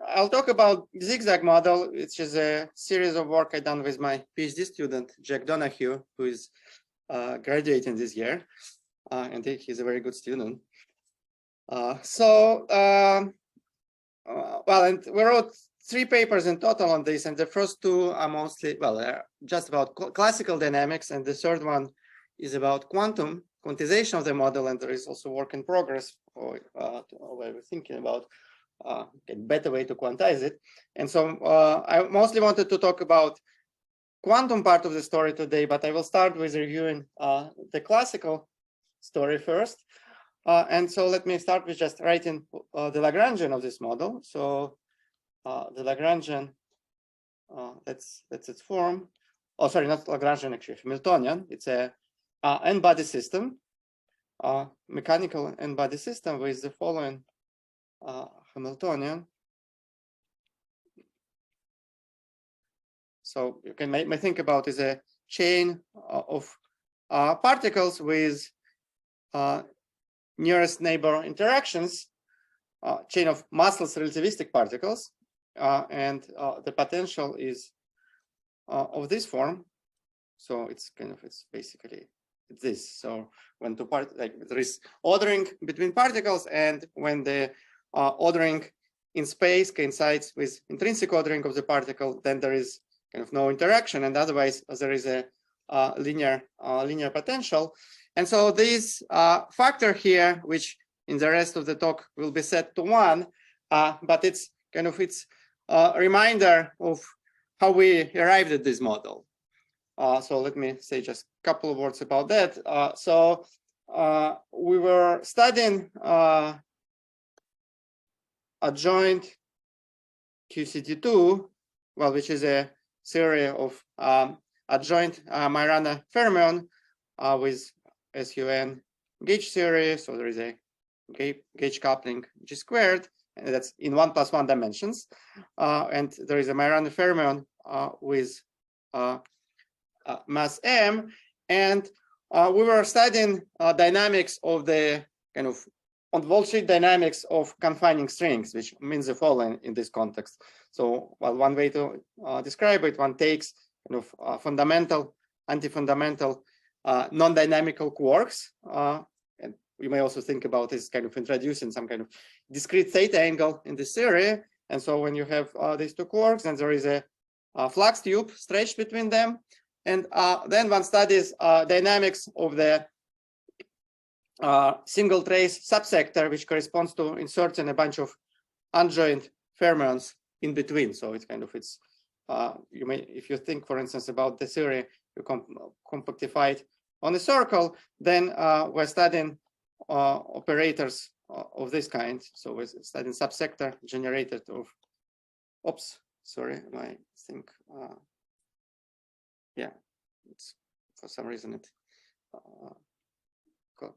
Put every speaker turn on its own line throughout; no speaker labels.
I'll talk about Zigzag model, which is a series of work I done with my PhD student, Jack Donahue, who is graduating this year. And he's a very good student. Well, and we wrote 3 papers in total on this, and the first 2 are mostly, well, just about classical dynamics, and the third one is about quantization of the model, and there is also work in progress where we're thinking about a better way to quantize it. And so I mostly wanted to talk about quantum part of the story today, but I will start with reviewing the classical story first. And so let me start with just writing the Lagrangian of this model. So the Lagrangian, that's its form. Oh, sorry, not Lagrangian, actually, Hamiltonian. It's a n-body system, mechanical n-body system with the following Hamiltonian. So you can may think about is a chain of particles with nearest neighbor interactions, chain of massless relativistic particles, and the potential is of this form. So it's basically this. So when there is ordering between particles, and when the ordering in space coincides with intrinsic ordering of the particle, then there is no interaction, and otherwise there is a linear potential. And so this factor here, which in the rest of the talk will be set to 1, but it's it's a reminder of how we arrived at this model. So let me say just a couple of words about that. So we were studying adjoint QCT2, well, which is a theory of adjoint Majorana fermion with SUN gauge theory. So there is a gauge coupling G squared, and that's in 1 + 1 dimensions. And there is a Majorana fermion with mass m, and we were studying dynamics of the on worldsheet dynamics of confining strings, which means the following in this context. So, well, one way to describe it, one takes fundamental, anti-fundamental, non-dynamical quarks, and we may also think about this introducing some discrete theta angle in this theory. And so when you have these 2 quarks, and there is a flux tube stretched between them, and then one studies dynamics of the single trace subsector, which corresponds to inserting a bunch of adjoint fermions in between. So it's you may, if you think, for instance, about the theory, you compactify it on a circle, then we're studying operators of this kind. So we're studying subsector generated of, oops, sorry, I think, yeah, it's for some reason it,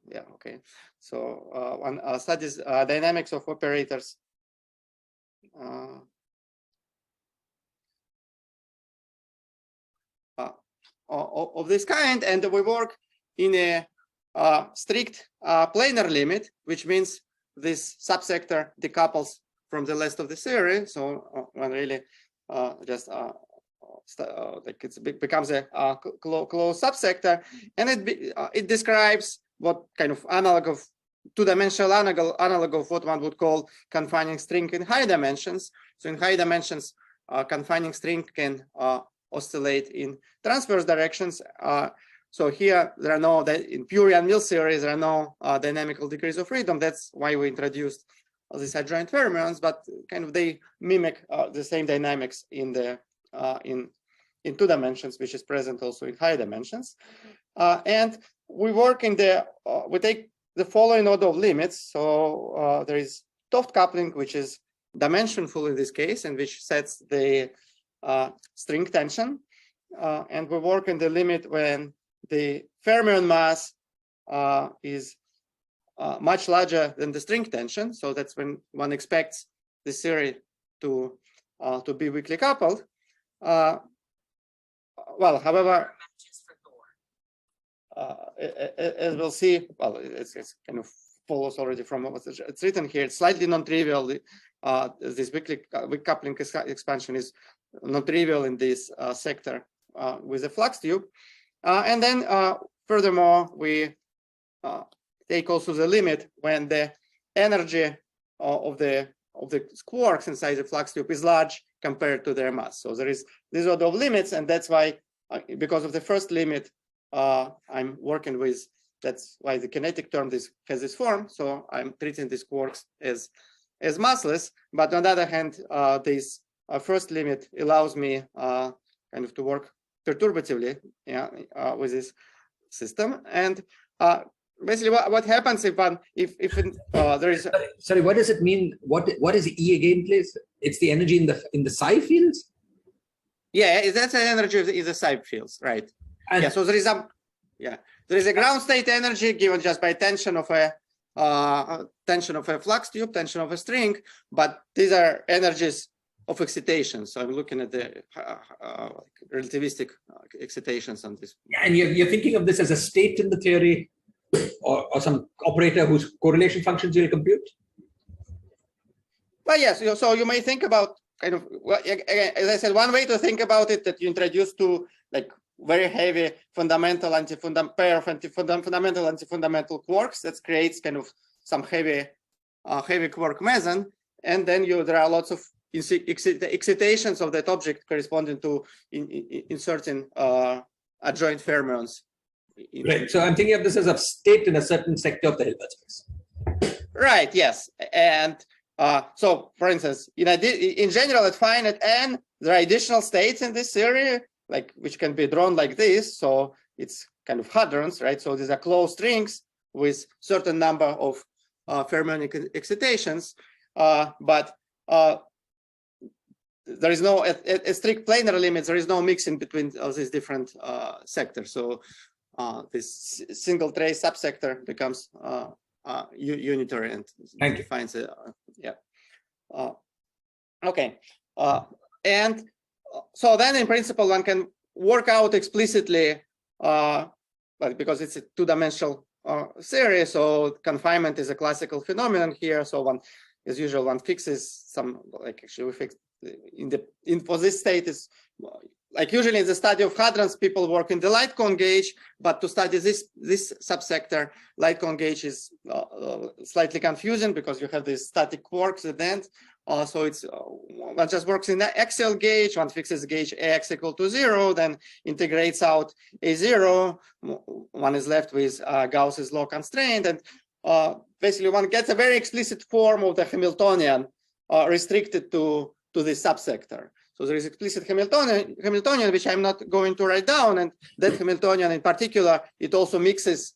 yeah, okay. So one studies dynamics of operators of this kind, and we work in a strict planar limit, which means this subsector decouples from the rest of the theory. So one really just like it becomes a closed subsector, and it describes what analog of 2-dimensional analog of what one would call confining string in high dimensions. So in high dimensions, confining string can oscillate in transverse directions. So here there are no, in pure Yang-Mills theories, there are no dynamical degrees of freedom. That's why we introduced these adjoint fermions, but they mimic the same dynamics in the in 2 dimensions, which is present also in high dimensions. And we work in the, we take the following order of limits. So there is Toft coupling, which is dimensionful in this case, and which sets the string tension. And we work in the limit when the fermion mass is much larger than the string tension. So that's when one expects this theory to be weakly coupled. Well, however, as we'll see, well, it's follows already from what's it's written here. It's slightly non-trivial this weak coupling expansion is non-trivial in this sector with a flux tube. And then furthermore, we take also the limit when the energy of the quarks inside the flux tube is large compared to their mass. So there is this order of limits, and that's why, because of the first limit, I'm working with. That's why the kinetic term has this form. So I'm treating these quarks as massless. But on the other hand, this first limit allows me kind of to work perturbatively, with this system. And basically, what happens if there is
sorry, what does it mean? What is E again, please? It's the energy in the psi fields.
Yeah, that's the energy in the psi fields, right? And so there is a ground state energy given just by tension of a flux tube, tension of a string, but these are energies of excitation. So I'm looking at the relativistic excitations on this.
And you're thinking of this as a state in the theory, or some operator whose correlation functions you'll compute?
Well, yes. So you may think about kind of, well, as I said, one way to think about it, that you introduce two like very heavy fundamental pair of fundamental anti-fundamental quarks that creates kind of some heavy quark meson, and then there are lots of excitations of that object corresponding to inserting adjoint fermions.
Right. So I'm thinking of this as a state in a certain sector of the Hilbert space.
Right. Yes. And so, for instance, in general, at finite n, there are additional states in this theory, like which can be drawn like this. So it's kind of hadrons, right? So these are closed strings with certain number of fermionic excitations, but there is no a strict planar limit. There is no mixing between these different sectors. So this single trace subsector becomes unitary and defines it. Okay. And so then in principle, one can work out explicitly, but because it's a two-dimensional series, so confinement is a classical phenomenon here. So one, as usual, one fixes some, like actually we fix for this state is like usually in the study of hadrons, people work in the light cone gauge, but to study this subsector, light cone gauge is slightly confusing because you have these static quarks at the end. So it's one just works in the axial gauge. One fixes gauge Ax equal to 0, then integrates out A0. One is left with Gauss's law constraint, and basically one gets a very explicit form of the Hamiltonian restricted to this subsector. So there is explicit Hamiltonian, which I'm not going to write down, and that Hamiltonian in particular, it also mixes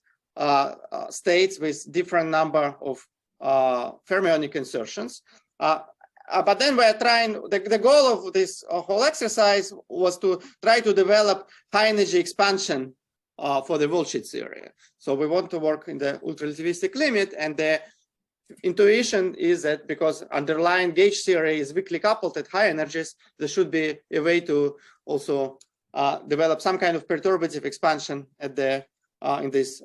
states with different number of fermionic insertions. But then we're trying, the goal of this whole exercise was to try to develop high energy expansion for the worldsheet theory. So we want to work in the ultrarelativistic limit, and the intuition is that because underlying gauge theory is weakly coupled at high energies, there should be a way to also develop some kind of perturbative expansion at the in this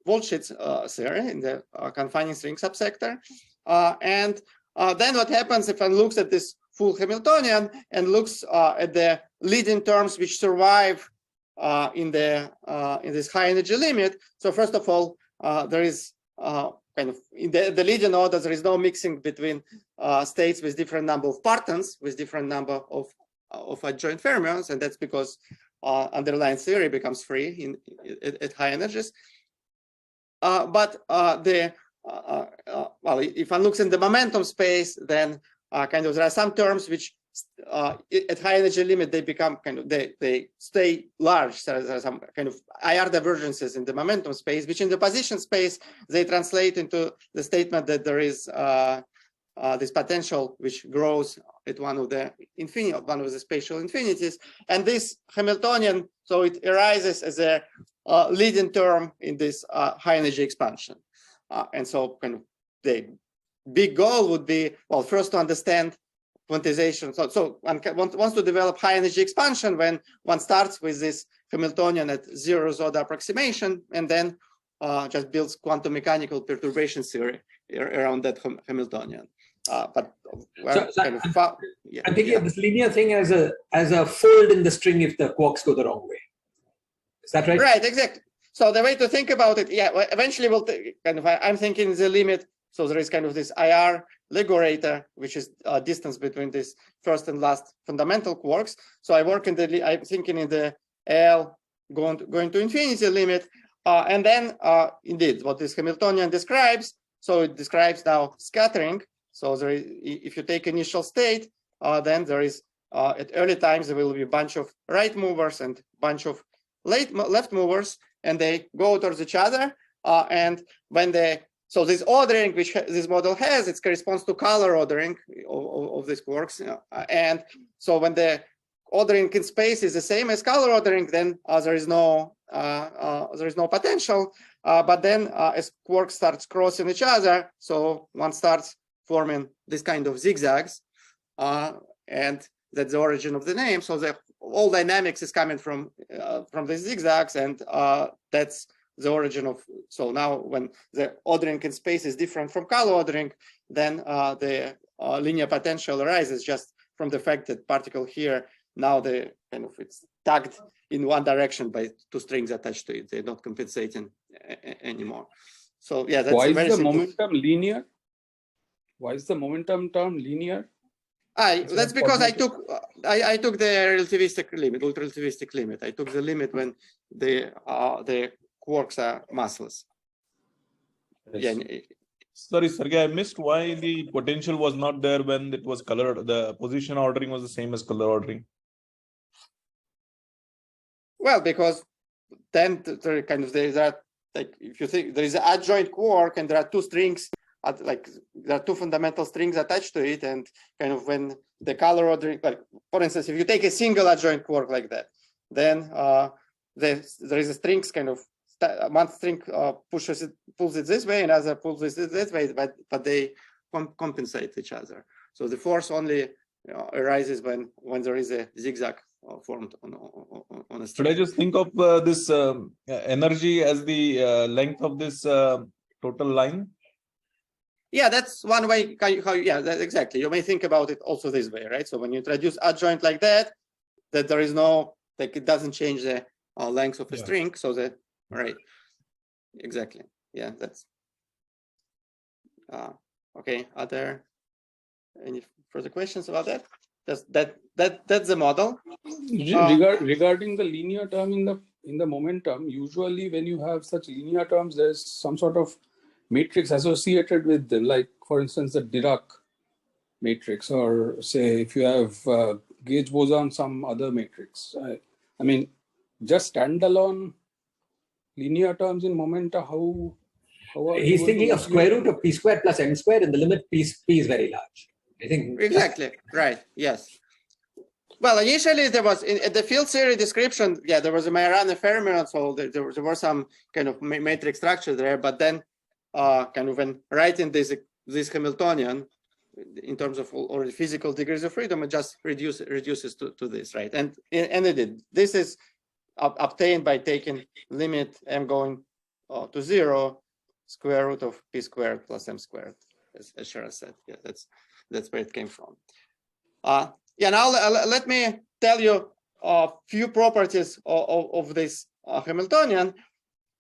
worldsheet theory in the confining string subsector. And then what happens if one looks at this full Hamiltonian and looks at the leading terms which survive in this high energy limit? So first of all, there is kind of in the leading order, there is no mixing between states with different number of partons, with different number of adjoint fermions, and that's because underlying theory becomes free at high energies. But well, if one looks in the momentum space, then kind of there are some terms which at high energy limit they become kind of they stay large. So there are some kind of IR divergences in the momentum space, which in the position space they translate into the statement that there is this potential which grows at one of the spatial infinities, and this Hamiltonian, so it arises as a leading term in this high energy expansion. And so kind of the big goal would be, well, first to understand quantization. So one wants to develop high energy expansion when one starts with this Hamiltonian at zeroth order approximation, and then just builds quantum mechanical perturbation theory around that Hamiltonian. but we're
So
kind of yeah,
I'm thinking
yeah.
of this linear thing as a fold in the string if the quarks go the wrong way. Is that right?
Right, exactly. So the way to think about it, yeah, well, eventually we'll kind of, I'm thinking the limit. So there is kind of this IR Ligurator, which is a distance between this first and last fundamental quarks. So I work in the, I'm thinking in the L going to infinity limit. And then indeed what this Hamiltonian describes, so it describes now scattering. So there is, if you take initial state, then there is, at early times, there will be a bunch of right movers and bunch of left movers, and they go towards each other. And when they, so this ordering which this model has, it corresponds to color ordering of these quarks. And so when the ordering in space is the same as color ordering, then there is no potential. But then as quarks starts crossing each other, so one starts forming this kind of zigzags, and that's the origin of the name. So the all dynamics is coming from the zigzags, and that's the origin of. So now when the ordering in space is different from color ordering, then the linear potential arises just from the fact that particle here now the kind of it's tagged in one direction by two strings attached to it. They're not compensating anymore. So yeah, that's
why is the
simple.
momentum linear? Why is the momentum term linear?
That's because I took the relativistic limit, ultra-relativistic limit. I took the limit when the quarks are massless.
Yes.
Yeah.
Sorry, Sergei, I missed why the potential was not there when it was colored. The position ordering was the same as color ordering.
Well, because then there kind of there are, like, if you think there is an adjoint quark and there are two strings, like there are two fundamental strings attached to it, and kind of when the color ordering, like for instance, if you take a single adjoint quark like that, then there is a strings kind of one string pulls it this way, and other pulls it this way, but they compensate each other. So the force only arises when there is a zigzag formed on a string.
Should I just think of this energy as the length of this total line?
Yeah, that's one way how yeah, exactly. You may think about it also this way, right? So when you introduce adjoint like that there is no, like, it doesn't change the length of a string, so that, right, exactly. Yeah, that's okay. Are there any further questions about that? That's the model.
Regarding the linear term in the momentum, usually when you have such linear terms, there's some sort of matrix associated with them, like for instance the Dirac matrix, or say if you have gauge boson, some other matrix. I mean, just standalone linear terms in momenta, how are
He's
you
thinking of square root of p squared plus m squared, and the limit p is very large. I think
Exactly, right, yes. Well, initially there was in the field theory description, yeah, there was a Majorana fermion, so there were some kind of matrix structure there, but then kind of when writing this Hamiltonian in terms of already physical degrees of freedom, it just reduces to this, right? And it did. This is obtained by taking limit m going to 0, square root of p squared plus m squared, as Shara said. Yeah, that's where it came from. Yeah, now let me tell you a few properties of this Hamiltonian,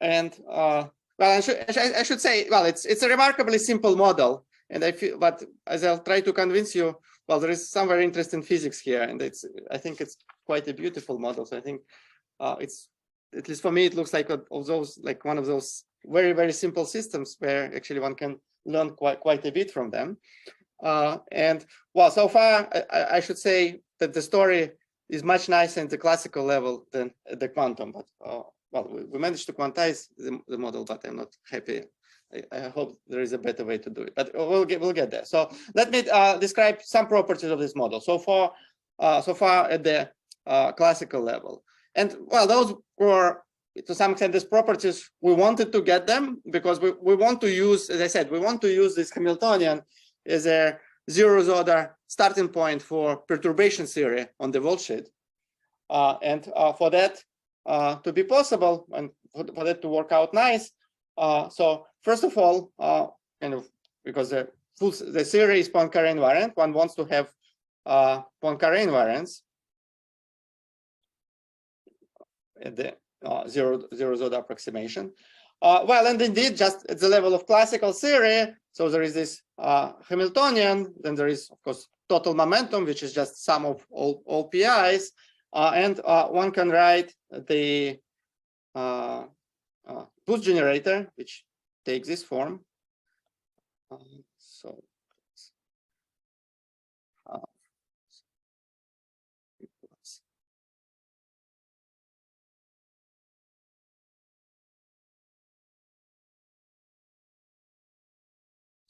and well, I should say, well, it's a remarkably simple model, and I feel, but as I'll try to convince you, well, there is some very interesting physics here, and I think it's quite a beautiful model. So I think it's, at least for me, it looks like one of those very, very simple systems where actually one can learn quite a bit from them. And well, so far I should say that the story is much nicer at the classical level than at the quantum, but well, we managed to quantize the model, but I'm not happy. I hope there is a better way to do it, but we'll get there. So let me describe some properties of this model so far at the classical level. And well, those were, to some extent, these properties, we wanted to get them because we want to use, as I said, we want to use this Hamiltonian as a zeroth order starting point for perturbation theory on the worldsheet. And for that to be possible, and for that to work out nice, so first of all, kind of because the the theory is Poincaré invariant. One wants to have Poincaré invariance at the zero-zero approximation. Well, and indeed, just at the level of classical theory, so there is this Hamiltonian, then there is, of course, total momentum, which is just sum of all PIs, and one can write the boost generator, which takes this form.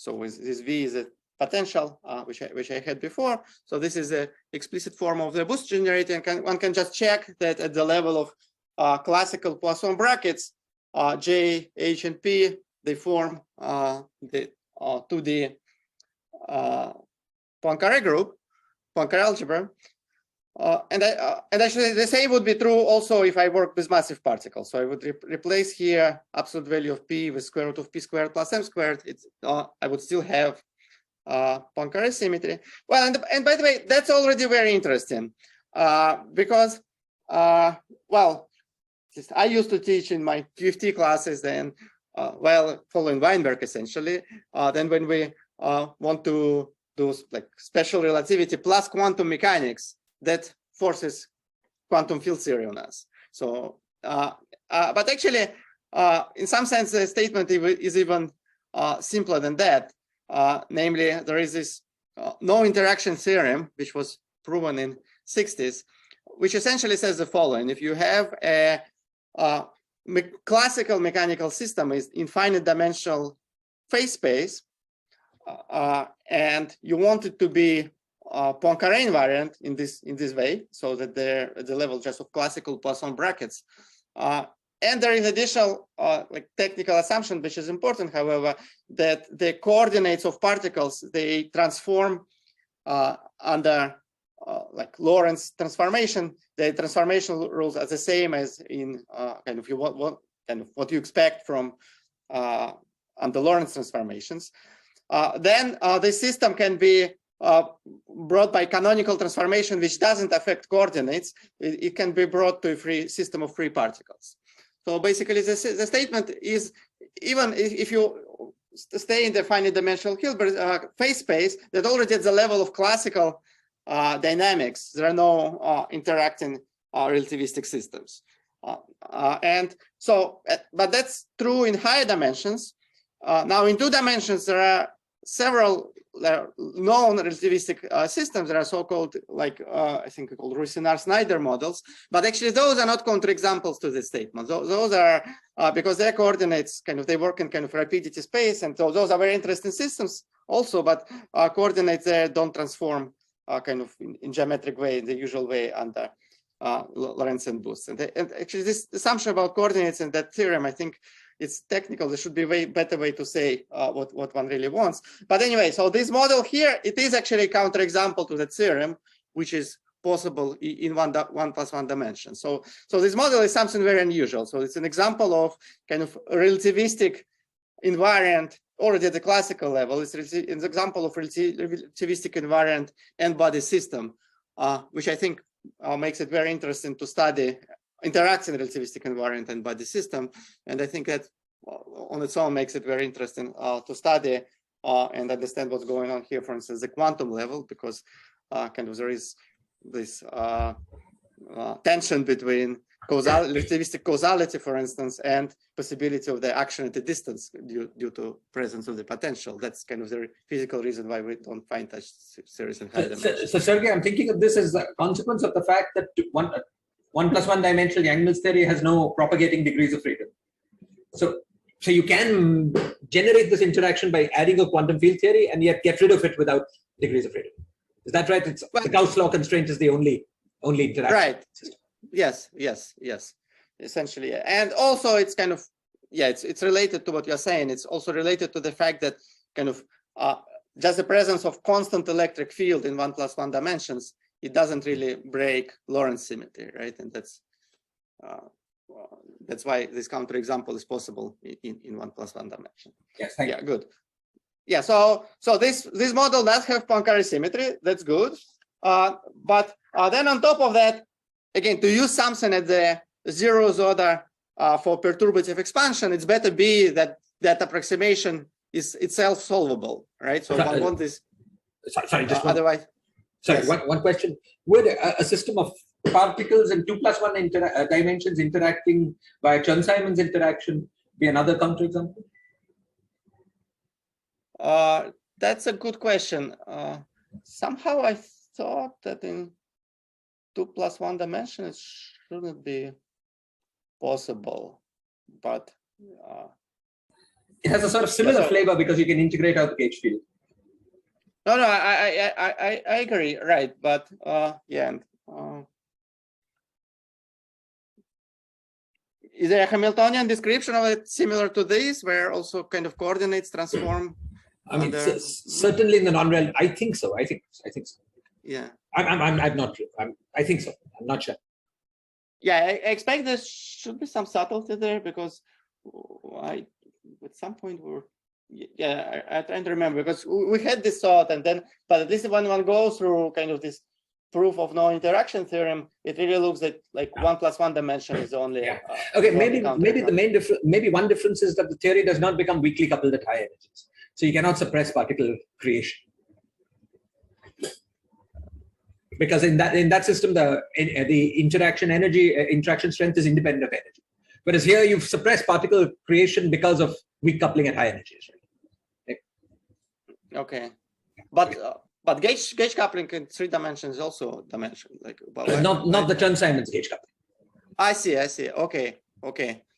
So with this V is a potential, which I had before. So this is the explicit form of the boost generator, and one can just check that at the level of classical Poisson brackets, J, H, and P, they form the 2D Poincaré group, Poincaré algebra. And actually, the same would be true also if I work with massive particles. So I would replace here absolute value of P with square root of P squared plus M squared. I would still have Poincaré symmetry. Well, and by the way, that's already very interesting because, well, I used to teach in my PhD classes then, well, following Weinberg essentially. Then when we want to do like special relativity plus quantum mechanics, that forces quantum field theory on us. So, but actually, in some sense, the statement is even simpler than that. Namely, there is this no interaction theorem, which was proven in 60s, which essentially says the following: if you have a classical mechanical system is infinite dimensional phase space, and you want it to be Poincaré invariant in this way, so that they're at the level just of classical Poisson brackets. And there is additional like technical assumption, which is important, however, that the coordinates of particles, they transform under like Lorentz transformation. The transformation rules are the same as in kind of what you expect from under Lorentz transformations. Then the system can be brought by canonical transformation, which doesn't affect coordinates. It can be brought to a free system of free particles. So basically, the statement is, even if you stay in the finite dimensional Hilbert phase space, that already at the level of classical dynamics, there are no interacting relativistic systems. And so, but that's true in higher dimensions. Now, in 2 dimensions, there are several known relativistic systems that are so-called, like I think called Ruissenard-Snyder models, but actually those are not counterexamples to this statement. Those are because their coordinates they work in kind of rapidity space, and so those are very interesting systems also. But coordinates there don't transform kind of in geometric way, in the usual way under Lorentzian boosts. And actually, this assumption about coordinates and that theorem, I think, it's technical. There should be a way better way to say what one really wants. But anyway, so this model here, it is actually a counterexample to that theorem, which is possible in 1+1 dimension. So this model is something very unusual. So it's an example of kind of relativistic invariant already at the classical level. It's an example of relativistic invariant n-body system, which I think makes it very interesting to study interacts in relativistic invariant n-body system. And I think that on its own makes it very interesting to study and understand what's going on here, for instance, the quantum level, because kind of there is this tension between relativistic causality, for instance, and possibility of the action at a distance due to presence of the potential. That's kind of the physical reason why we don't find such series in high dimensions.
So Sergei, I'm thinking of this as a consequence of the fact that 1+1 dimensional Yang-Mills theory has no propagating degrees of freedom. So you can generate this interaction by adding a quantum field theory and yet get rid of it without degrees of freedom. Is that right? The Gauss law constraint is the only interaction.
Right. Yes. Essentially. And also it's kind of, it's related to what you're saying. It's also related to the fact that kind of just the presence of constant electric field in 1+1 dimensions, it doesn't really break Lorentz symmetry, right? And that's why this counterexample is possible in 1+1 dimension.
Yes, thank you.
Good. yeah, so this model does have Poincaré symmetry. That's good. But then on top of that, again, to use something at the zeros order for perturbative expansion, it's better be that that approximation is itself solvable, right? So one want this.
Sorry, just one.
Otherwise.
Sorry,
Yes.
one question. Would a system of particles in 2+1 dimensions interacting by Chern-Simons interaction be another counterexample?
That's a good question. Somehow I thought that in 2+1 dimension it shouldn't be possible, but
it has a sort of similar flavor because you can integrate out the gauge field.
No, I agree, right? But yeah. Is there a Hamiltonian description of it similar to this, where also kind of coordinates transform?
I mean, certainly in the non-real. I think so. I think so.
Yeah.
I'm not sure. I think so. I'm not sure.
Yeah, I expect there should be some subtlety there because at some point I'm trying to remember because we had this thought and then, but at least when one goes through kind of this proof of no interaction theorem, it really looks like 1+1 dimension is only.
Yeah. Okay, maybe the main difference, maybe one difference is that the theory does not become weakly coupled at high energies, so you cannot suppress particle creation. Because in that system, the interaction strength is independent of energy. Whereas here, you've suppressed particle creation because of weak coupling at high energies. Right?
Okay, but gauge coupling in 3 dimensions is also dimension, like
not the Chern-Simons gauge coupling.
I see. Okay.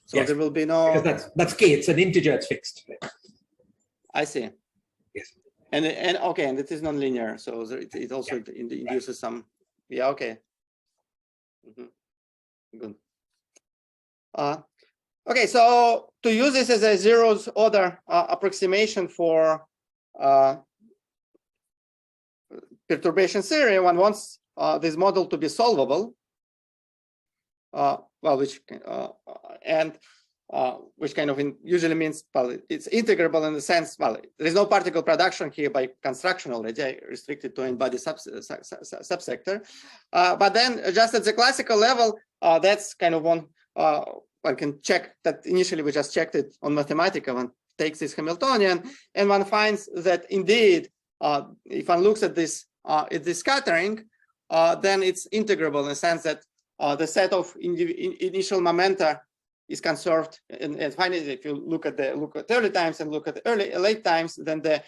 So yes. There will be no.
Because that's k. It's an integer. It's fixed. Right?
I see.
Yes.
And okay, and it is nonlinear, so it also induces some. Yeah. Okay. Good. Okay, so to use this as a zeros order approximation for perturbation theory, one wants this model to be solvable. Which kind of usually means, well, it's integrable in the sense, well, there is no particle production here by construction already, restricted to n-body subsector. But then just at the classical level, that's kind of one can check that initially we just checked it on Mathematica. One takes this Hamiltonian and one finds that indeed, if one looks at this scattering, then it's integrable in the sense that the set of initial momenta is conserved, and finally, if you look at early times and look at the late times, then the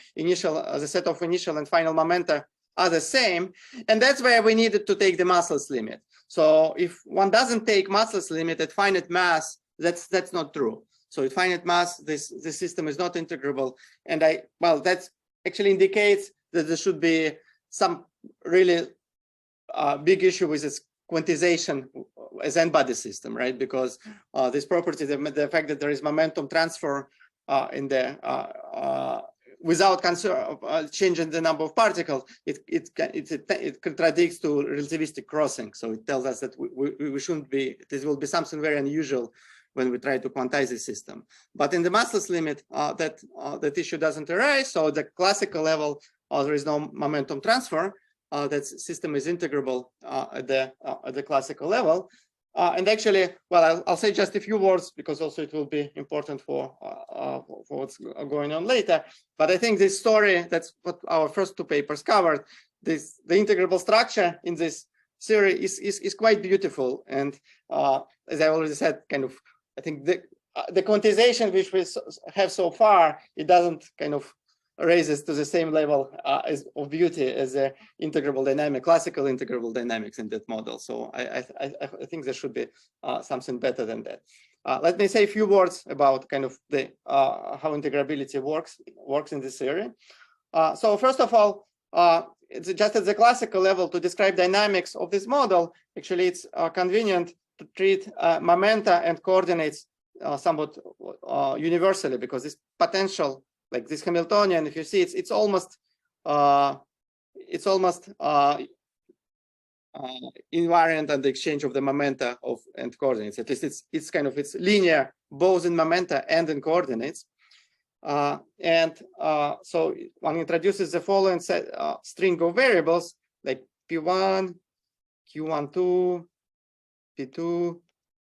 set of initial and final momenta are the same, and that's where we needed to take the massless limit. So if one doesn't take massless limit at finite mass, that's not true. So at finite mass, this system is not integrable, and that actually indicates that there should be some really big issue with this quantization as n-body system, right? Because this property, the fact that there is momentum transfer in the without changing the number of particles, it contradicts to relativistic crossing. So it tells us that we shouldn't be. This will be something very unusual when we try to quantize the system. But in the massless limit, that issue doesn't arise. So at the classical level, there is no momentum transfer. That system is integrable at the classical level. And actually, well, I'll say just a few words because also it will be important for what's going on later. But I think this story, that's what our first 2 papers covered. The integrable structure in this theory is quite beautiful. And as I already said, kind of, I think the quantization which we have so far, it doesn't kind of raises to the same level of beauty as the classical integrable dynamics in that model. So I think there should be something better than that. Let me say a few words about kind of the how integrability works in this theory. So first of all, it's just at the classical level to describe dynamics of this model. Actually, it's convenient to treat momenta and coordinates somewhat universally because this potential, like this Hamiltonian, if you see, it's almost invariant on the exchange of the momenta and coordinates. At least it's linear both in momenta and in coordinates. So one introduces the following string of variables like P1, Q12, P2,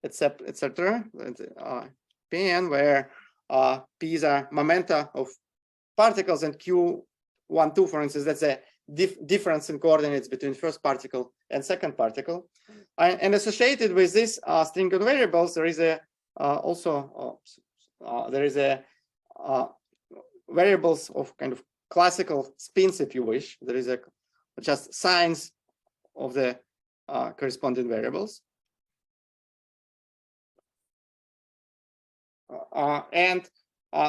etc. Pn, where P's are momenta of particles, and Q12, for instance, that's a difference in coordinates between first particle and second particle. And associated with this string of variables, there is a variables of kind of classical spins, if you wish. There is just signs of the corresponding variables.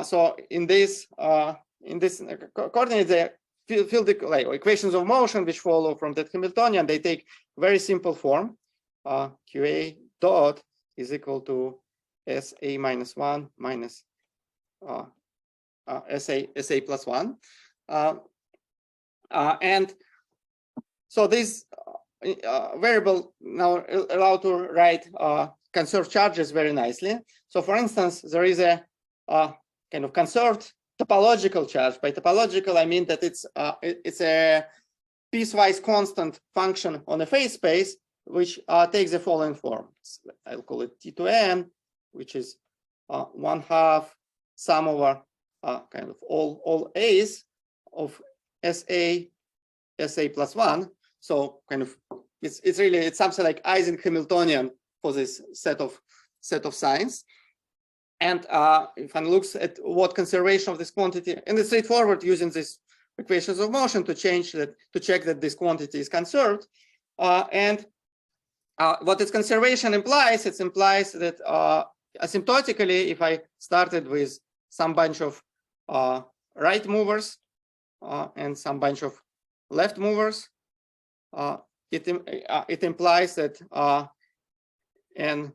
So in this coordinate, the field equations of motion which follow from that Hamiltonian, they take very simple form. QA dot is equal to SA minus 1 minus SA plus 1. And so this variable now allowed to write conserved charges very nicely. So for instance, there is a kind of conserved topological charge. By topological, I mean that it's a piecewise constant function on a phase space, which takes the following form. I'll call it T to N, which is 1/2 sum over kind of all A's of SA plus 1. So kind of it's something like Ising Hamiltonian for this set of signs. And if one looks at what conservation of this quantity, and it's straightforward using these equations of motion to change that, to check that this quantity is conserved. And what its conservation implies, it implies that asymptotically, if I started with some bunch of right movers and some bunch of left movers, it implies that n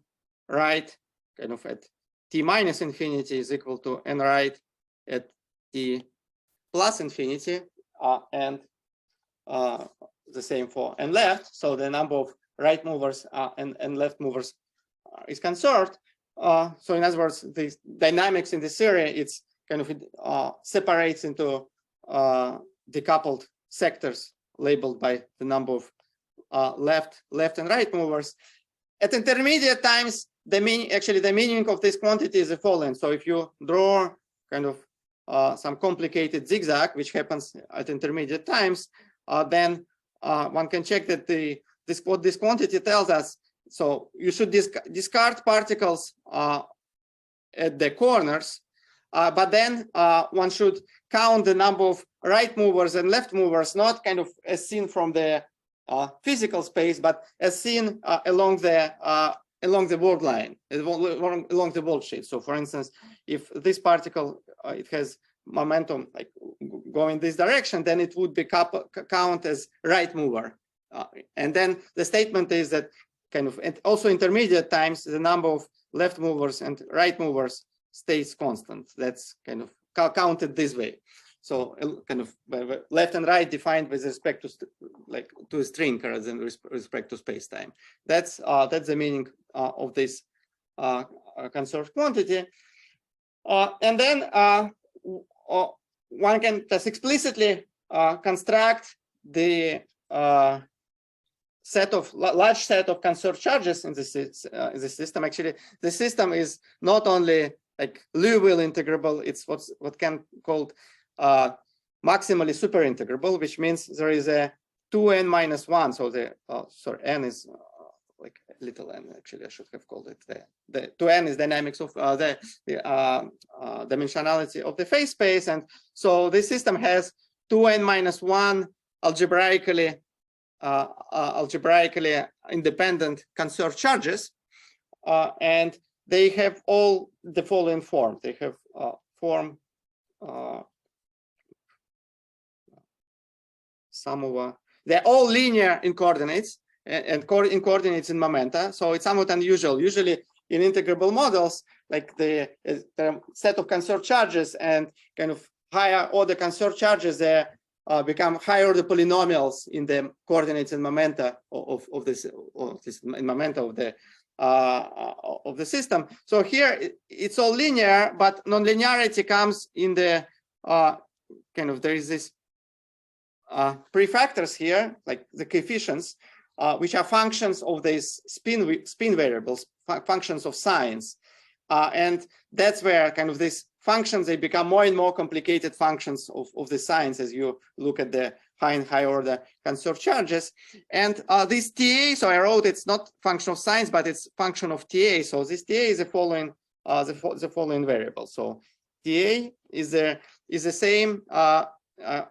right kind of at t minus infinity is equal to n right at t plus infinity, and the same for n left. So the number of right movers and left movers is conserved. So in other words, the dynamics in this theory, it's kind of separates into decoupled sectors labeled by the number of left and right movers. At intermediate times, the meaning of this quantity is the following. So if you draw kind of some complicated zigzag, which happens at intermediate times, then one can check that what this quantity tells us. So you should discard particles at the corners, but then one should count the number of right movers and left movers, not kind of as seen from the physical space, but as seen along the world line, along the worldsheet. So for instance, if this particle, it has momentum like going this direction, then it would be count as right mover. And then the statement is that kind of at also intermediate times, the number of left movers and right movers stays constant. That's kind of counted this way. So kind of left and right defined with respect to a string rather than with respect to space-time. That's the meaning of this conserved quantity. And then one can just explicitly construct the large set of conserved charges in this system. Actually, the system is not only like Liouville integrable; it's what can called maximally super integrable, which means there is a 2n minus 1. So the n is like little n. Actually, I should have called it the 2n is dynamics of the dimensionality of the phase space, and so this system has 2n minus 1 algebraically independent conserved charges, and they have all the following form. They have form sum over. They're all linear in coordinates and in coordinates in momenta. So it's somewhat unusual. Usually in integrable models, like the set of conserved charges and kind of higher order conserved charges, they become higher order polynomials in the coordinates and momenta of this momenta of the of the system. So here it's all linear, but nonlinearity comes in the kind of, there is this prefactors here, like the coefficients, which are functions of these spin variables, functions of signs. And that's where kind of these functions, they become more and more complicated functions of the signs as you look at the high and high order conserved charges. And this TA, so I wrote it's not function of signs, but it's function of TA. So this TA is the following variable. So TA is the same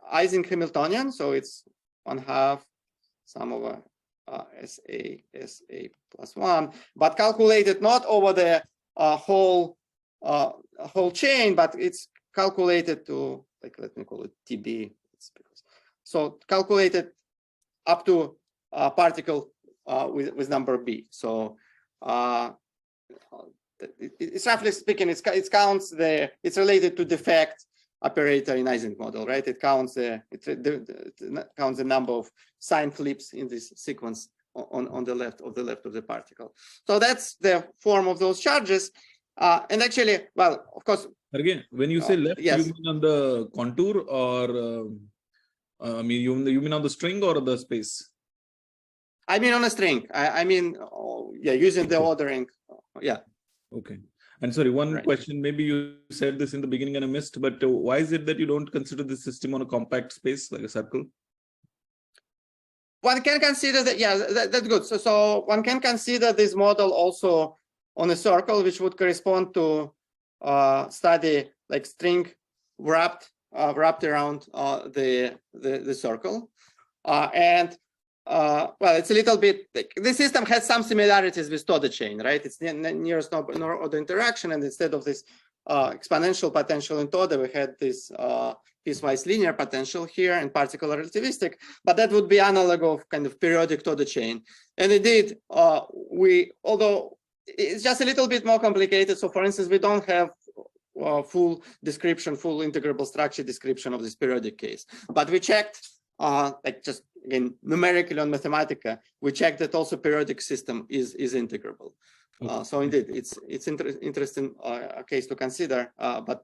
Ising Hamiltonian. So it's 1/2 sum over SA plus 1, but calculated not over the whole chain, but it's calculated to, like, let me call it TB. So calculated up to a particle with number B. So it's roughly speaking, it counts it's related to defect operator in Ising model, right? It counts it counts the number of sign flips in this sequence on the left of the particle. So that's the form of those charges. And actually, well, of course.
Again, when you say left,
yes.
you mean on the contour, or I mean you mean on the string or the space?
I mean on a string. I mean, yeah, using the ordering. Yeah.
Okay. And sorry, one
Right.
question. Maybe you said this in the beginning and I missed, but why is it that you don't consider this system on a compact space like a circle?
One can consider that, yeah, that's good. So one can consider this model also on a circle, which would correspond to study like string wrapped around the circle. Well, it's a little bit, the system has some similarities with Toda chain, right? It's nearest order interaction, and instead of this exponential potential in Toda, we had this piecewise linear potential here and particle relativistic, but that would be analog of kind of periodic Toda chain. And indeed, although it's just a little bit more complicated. So for instance, we don't have full description, full integrable structure description of this periodic case, but we checked, like just again, numerically on Mathematica, we checked that also periodic system is integrable. Okay. So indeed, it's interesting case to consider, but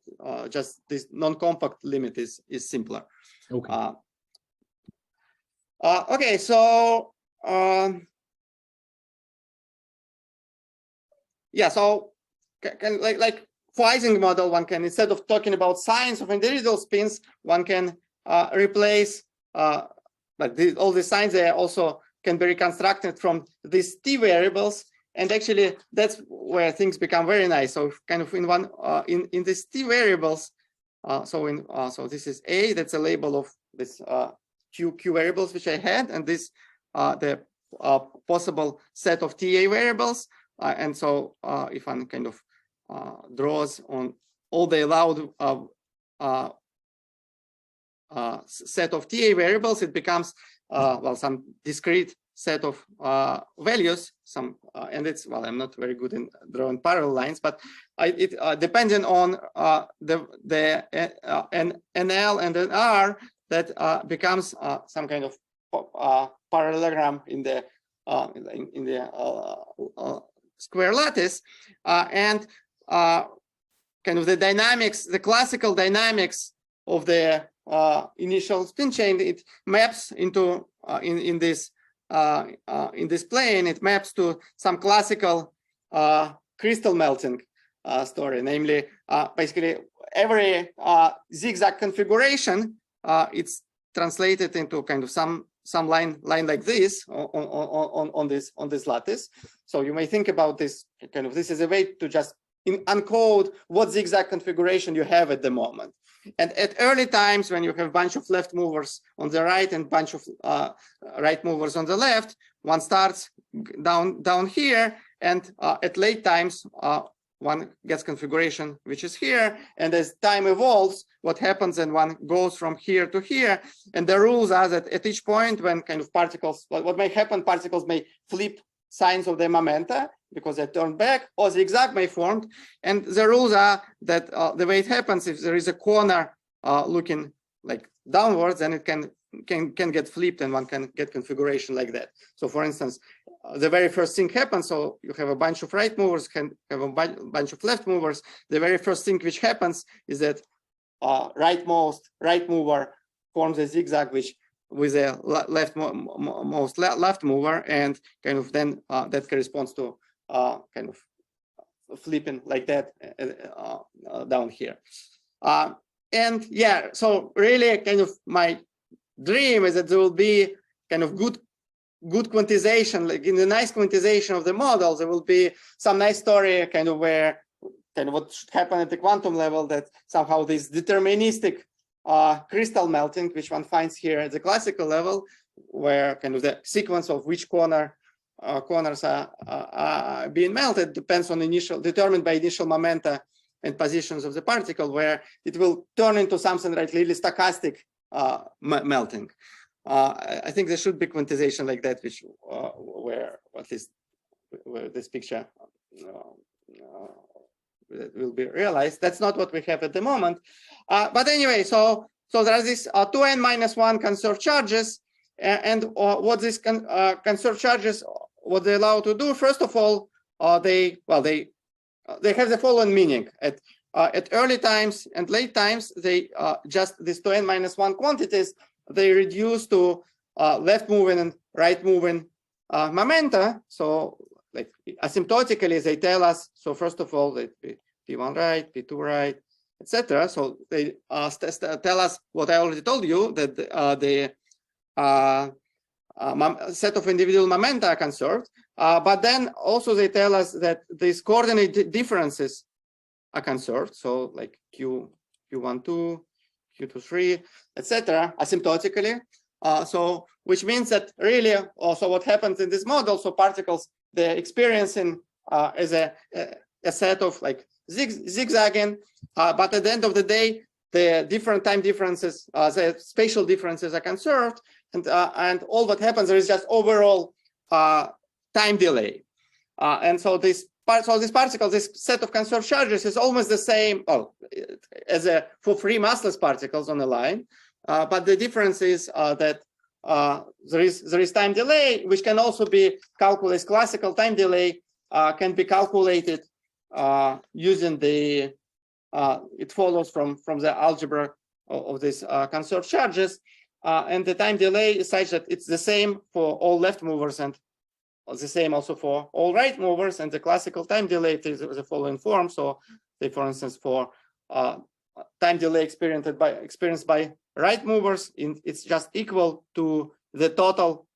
just this non-compact limit is simpler.
Okay.
Okay, so yeah, so like for Ising model, one can, instead of talking about signs of individual spins, one can replace like all the signs, they also can be reconstructed from these T variables. And actually, that's where things become very nice. So kind of in one in these T variables, so this is A, that's a label of this Q variables which I had, and this the possible set of TA variables. And so if one kind of draws on all the allowed set of TA variables, it becomes well, some discrete set of values, and it's, well, I'm not very good in drawing parallel lines, but it depending on the NL and NR, that becomes some kind of parallelogram in the square lattice, and kind of the dynamics, the classical dynamics of the initial spin chain, it maps into in this plane, it maps to some classical crystal melting story, namely basically every zigzag configuration, it's translated into kind of some line like this on this lattice. So you may think about this kind of, this is a way to just uncode what zigzag configuration you have at the moment. And at early times, when you have a bunch of left movers on the right and bunch of right movers on the left, one starts down here, and at late times, one gets configuration which is here. And as time evolves, what happens, and one goes from here to here. And the rules are that at each point, when kind of particles, what may happen, particles may flip signs of their momenta because they turn back, or zigzag may form. And the rules are that the way it happens, if there is a corner looking like downwards, then it can can get flipped, and one can get configuration like that. So for instance, the very first thing happens, so you have a bunch of right movers, can have a bunch of left movers. The very first thing which happens is that rightmost right mover forms a zigzag which with a leftmost left mover, and kind of then that corresponds to kind of flipping like that down here. And yeah, so really kind of my dream is that there will be kind of good quantization, like in the nice quantization of the models, there will be some nice story kind of where kind of what should happen at the quantum level, that somehow this deterministic crystal melting, which one finds here at the classical level, where kind of the sequence of which corners are being melted depends on determined by initial momenta and positions of the particle, where it will turn into something like really stochastic melting. I think there should be quantization like that, which where at least where this picture will be realized. That's not what we have at the moment. But anyway, so there are these 2n-1 conserved charges, and what these conserved charges, what they allow to do, first of all, they have the following meaning. At early times and late times, they just these 2n-1 quantities, they reduce to left moving and right moving momenta. So like asymptotically, they tell us, so first of all, that P1 right, P2 right, etc. So they tell us what I already told you, that the set of individual momenta are conserved. But then also they tell us that these coordinate differences are conserved. So like Q1, 2, Q2, 3, etc. asymptotically. So which means that really also what happens in this model, so particles, they're experiencing as a set of like zigzagging, but at the end of the day, the different time differences, the spatial differences are conserved, and all what happens, there is just overall time delay. And so these particles, this set of conserved charges is almost the same as for free massless particles on a line, but the difference is that there is time delay, which can also be calculated. Classical time delay can be calculated using the it follows from the algebra of these conserved charges, and the time delay is such that it's the same for all left movers and the same also for all right movers. And the classical time delay is the following form. So say, for instance, for time delay experienced by right movers, it's just equal to the total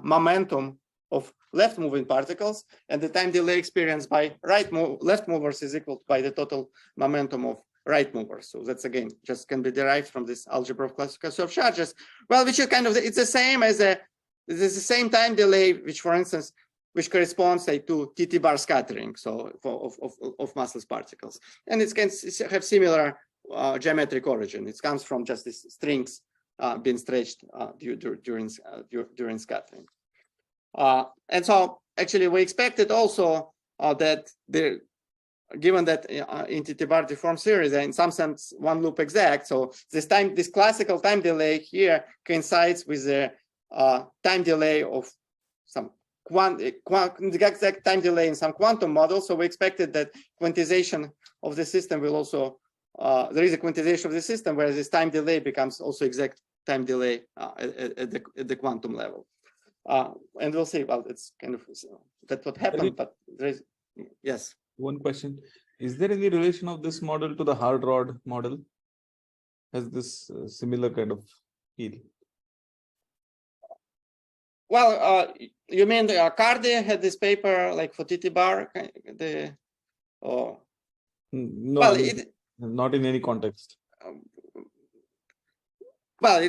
momentum of left moving particles, and the time delay experienced by left movers is equal by the total momentum of right movers. So that's again just can be derived from this algebra of classical conserved charges. Well, which is kind of it's the same as it's the same time delay, which for instance, which corresponds say to TT bar scattering, so of massless particles, and it can have similar geometric origin. It comes from just these strings being stretched during scattering. And so actually we expected also that given that in TT bar deformed series, in some sense one loop exact, so this classical time delay here coincides with the time delay of some exact time delay in some quantum model. So we expected that quantization of the system will also there is a quantization of the system where this time delay becomes also exact time delay at the quantum level. And we'll see. Well, it's kind of that's what happened. But there is yes.
One question: is there any relation of this model to the hard rod model? Has this similar kind of feel?
Well, you mean the Cardi had this paper like for TT bar?
No,
well,
not in any context.
Well,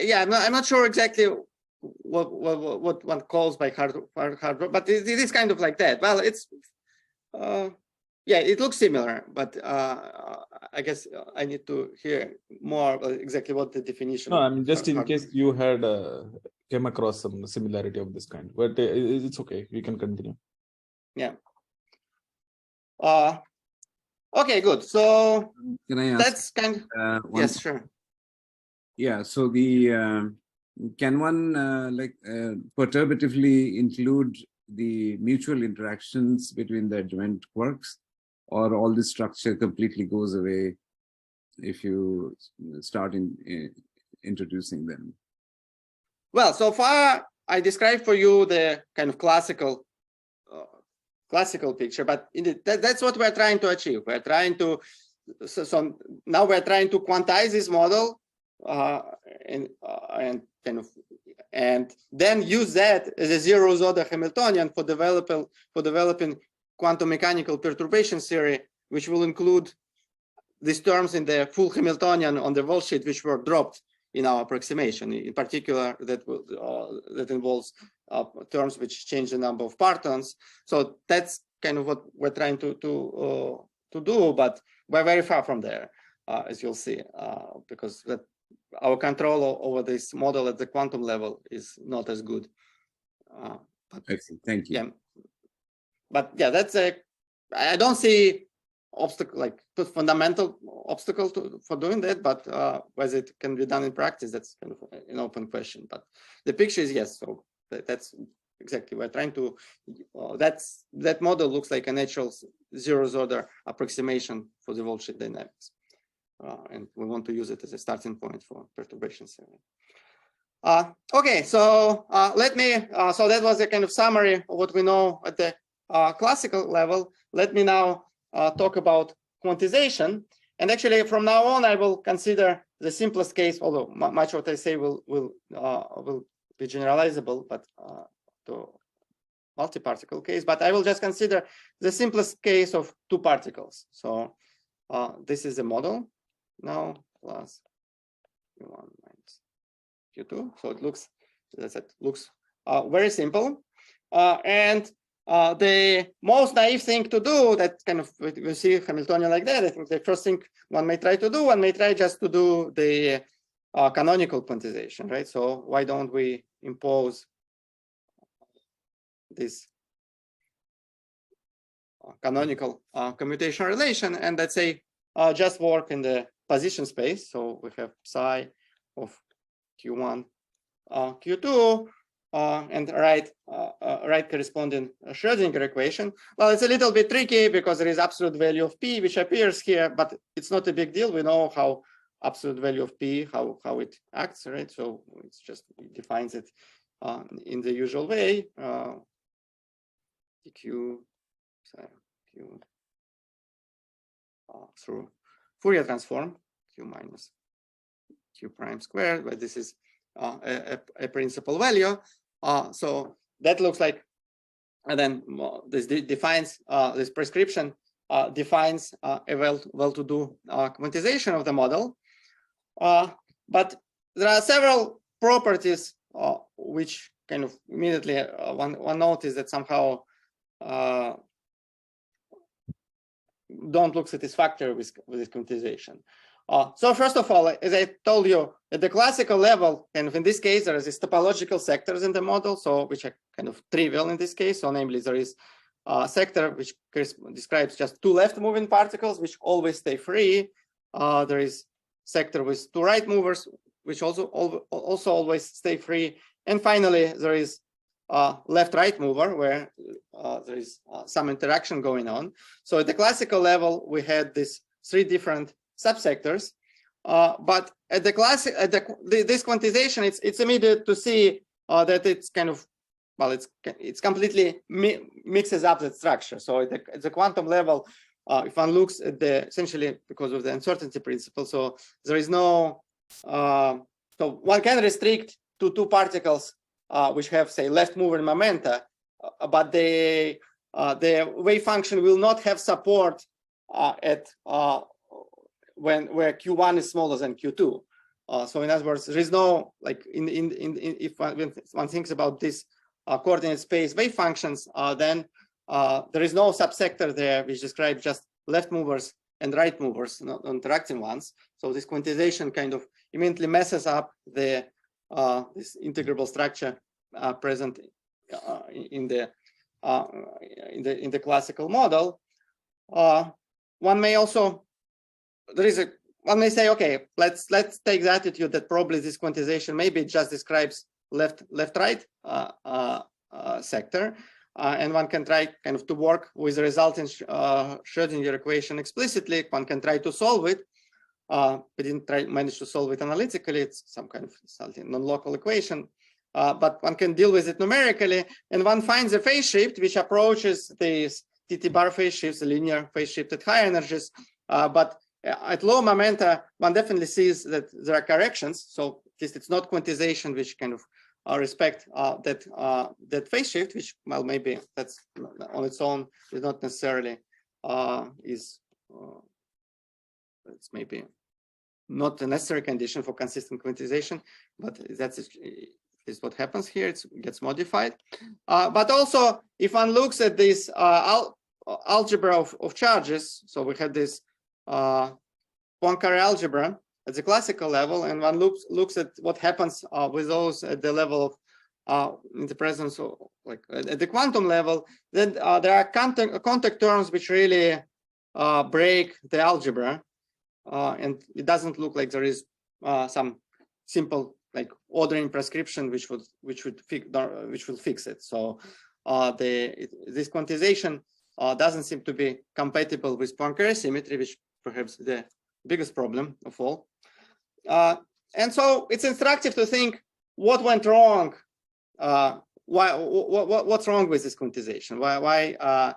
yeah, I'm not sure exactly what one calls by hard, but it is kind of like that. Well, it's yeah, it looks similar, but I guess I need to hear more about exactly what the definition.
No, I mean just in case you had came across some similarity of this kind, but it's okay. We can continue.
Yeah. Okay, good. So
can I ask?
that's kind of yes, sure.
Yeah. So the can one perturbatively include the mutual interactions between the adjoint quarks, or all this structure completely goes away if you start introducing them?
Well, so far I described for you the kind of classical picture, but that's what we're trying to achieve. We're trying to so now we're trying to quantize this model and then use that as a zeros order Hamiltonian for developing quantum mechanical perturbation theory, which will include these terms in the full Hamiltonian on the worldsheet, which were dropped in our approximation. In particular, that involves terms which change the number of partons. So that's kind of what we're trying to do, but we're very far from there, as you'll see, because our control over this model at the quantum level is not as good.
Excellent. Thank you.
Yeah, but yeah, I don't see fundamental obstacle for doing that, but whether it can be done in practice, that's kind of an open question. But the picture is yes, so that's exactly we're trying to. That model looks like a natural zeros order approximation for the worldsheet dynamics, and we want to use it as a starting point for perturbation theory. Okay, so let me. So that was a kind of summary of what we know at the classical level. Let me now talk about quantization. And actually, from now on, I will consider the simplest case, although much what I say will be generalizable, but to multi-particle case. But I will just consider the simplest case of two particles. So this is the model now plus Q1 minus Q2. So it looks, as I said, looks very simple. And the most naive thing to do, that kind of we see Hamiltonian like that, I think the first thing one may try just to do the canonical quantization, right? So why don't we impose this canonical commutation relation, and let's say just work in the position space. So we have psi of Q1, Q2, and write corresponding Schrödinger equation. Well, it's a little bit tricky because there is absolute value of P, which appears here, but it's not a big deal. We know how absolute value of P, how it acts, right? So it's just, it defines it in the usual way. Q through Fourier transform, Q minus Q prime squared, but this is a principal value. So that looks like, and then this defines, this prescription defines a well-to-do quantization of the model. But there are several properties which kind of immediately one notice that somehow don't look satisfactory with this quantization. So first of all, as I told you, at the classical level, and in this case, there is these topological sectors in the model, so which are kind of trivial in this case. So namely, there is a sector which describes just two left moving particles, which always stay free. There is sector with two right movers, which also always stay free. And finally, there is left-right mover where there is some interaction going on. So at the classical level, we had these three different subsectors, but at the classic, this quantization, it's immediate to see that it's kind of, well, it's completely mixes up the structure. So at the quantum level, if one looks at the essentially because of the uncertainty principle, so there is no, so one can restrict to two particles which have, say, left moving momenta, but the wave function will not have support at where Q1 is smaller than Q2. So in other words, there is no, like if one thinks about this coordinate space wave functions, then there is no subsector there which describes just left movers and right movers, not interacting ones. So this quantization kind of immediately messes up the this integrable structure present in the classical model. One may also, there is a one may say, okay, let's take the attitude that probably this quantization maybe it just describes left-right sector, and one can try kind of to work with the resulting Schrödinger equation explicitly. One can try to solve it. We didn't manage to solve it analytically. It's some kind of non-local equation, but one can deal with it numerically, and one finds a phase shift which approaches the TT bar phase shifts, the linear phase shift at high energies, but at low momenta, one definitely sees that there are corrections. So at least it's not quantization which kind of respect that phase shift, which, well, maybe that's on its own is not necessarily it's maybe not a necessary condition for consistent quantization, but that's is what happens here. It gets modified. But also, if one looks at this algebra of charges, so we had this Poincaré algebra at the classical level, and one looks at what happens with those at the level of in the presence of, like, at the quantum level, then there are contact terms which really break the algebra, and it doesn't look like there is some simple like ordering prescription which will fix it. So this quantization doesn't seem to be compatible with Poincaré symmetry, which perhaps the biggest problem of all. And so it's instructive to think what went wrong. What's wrong with this quantization? Why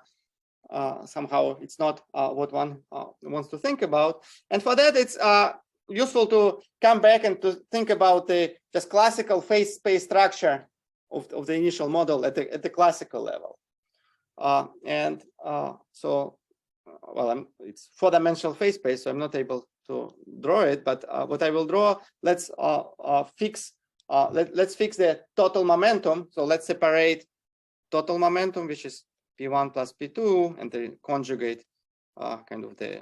somehow it's not what one wants to think about. And for that, it's useful to come back and to think about the just classical phase space structure of the initial model at the classical level. So, well, it's four-dimensional phase space, so I'm not able to draw it. But what I will draw, let's fix the total momentum. So let's separate total momentum, which is P1 plus P2, and then conjugate kind of the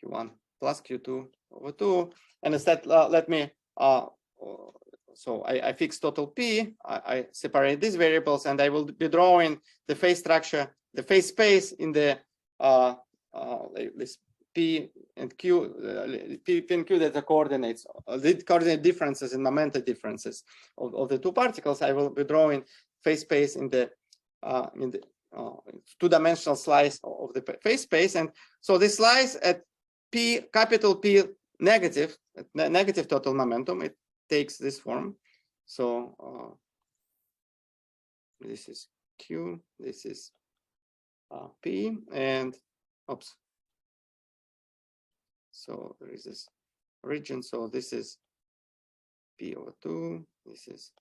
Q1 plus Q2 over 2. And instead, let me, so I fix total P, I separate these variables, and I will be drawing the phase structure, the phase space in the this P and Q, P and Q that the coordinates, the coordinate differences and momenta differences of the two particles. I will be drawing phase space in the two-dimensional slice of the phase space. And so this slice at P, capital P negative, negative total momentum, it takes this form. So this is Q, this is P, and oops. So there is this region. So this is P over 2. This is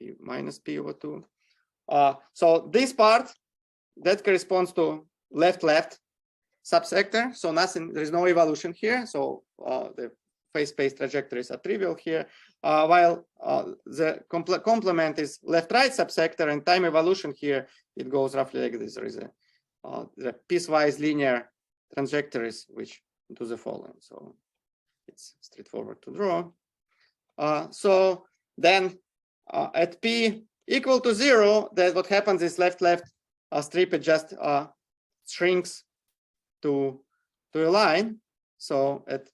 P minus P over 2. So this part that corresponds to left-left subsector. So nothing, there is no evolution here. So the phase space trajectories are trivial here, while the complement is left-right subsector, and time evolution here, it goes roughly like this. There is the piecewise linear trajectories which do the following. So it's straightforward to draw. So then at P equal to 0, that what happens is left-left strip, it just shrinks to a line. So at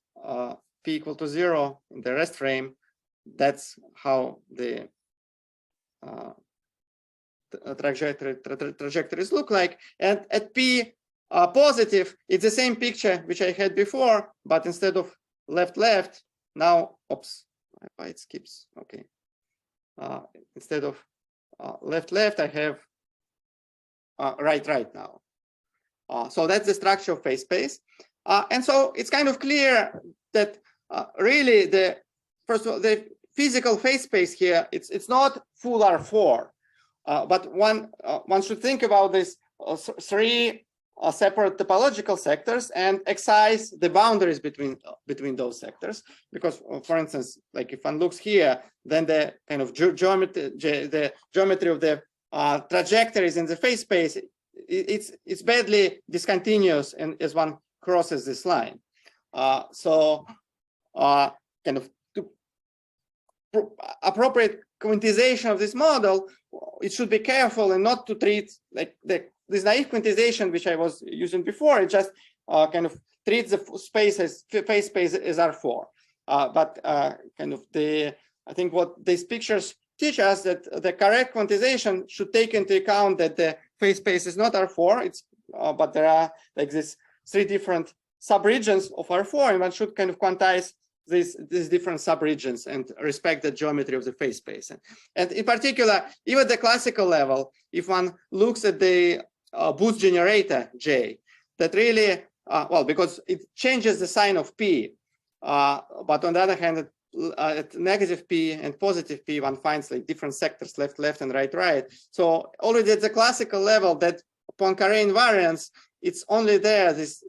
P equal to 0 in the rest frame, that's how the trajectories look like. And at P positive, it's the same picture which I had before, but instead of left-left, now, oops, why it skips, okay. Instead of left-left, I have right-right now. So that's the structure of phase space. And so it's kind of clear that really first of all, the physical phase space here, it's not full R4, but one should think about this three separate topological sectors and excise the boundaries between those sectors. Because, for instance, like if one looks here, then the kind of geometry of the trajectories in the phase space, it's badly discontinuous, and as one crosses this line. So kind of to appropriate quantization of this model, it should be careful and not to treat like this naive quantization which I was using before. It just kind of treats the phase space as R4. But kind of I think what these pictures teach us that the correct quantization should take into account that the phase space is not R4. It's but there are like these 3 different subregions of R4, and one should kind of quantize these different subregions and respect the geometry of the phase space. And in particular, even at the classical level, if one looks at the boost generator J, that really, well, because it changes the sign of P, but on the other hand, at negative P and positive P, one finds like different sectors, left, and right. So already at the classical level, that Poincaré invariance, it's only there, this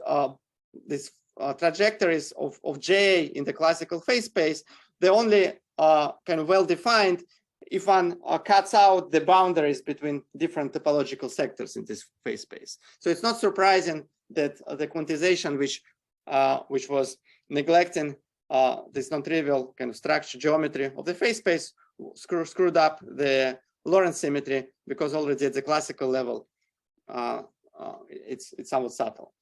trajectories of J in the classical phase space, they're only kind of well-defined if one cuts out the boundaries between different topological sectors in this phase space. So it's not surprising that the quantization, which was neglecting this non-trivial kind of structure geometry of the phase space, screwed up the Lorentz symmetry, because already at the classical level, it's somewhat subtle.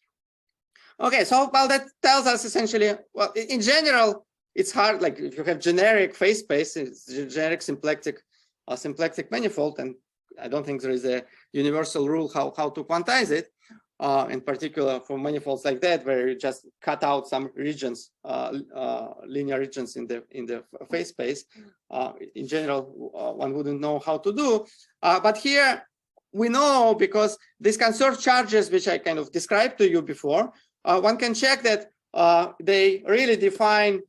Okay, so well, that tells us essentially, well, in general, it's hard. Like if you have generic phase space, it's generic symplectic manifold, and I don't think there is a universal rule how to quantize it. In particular, for manifolds like that, where you just cut out some regions, linear regions in the phase space. In general, one wouldn't know how to do. But here we know, because these conserved charges, which I kind of described to you before, one can check that they really define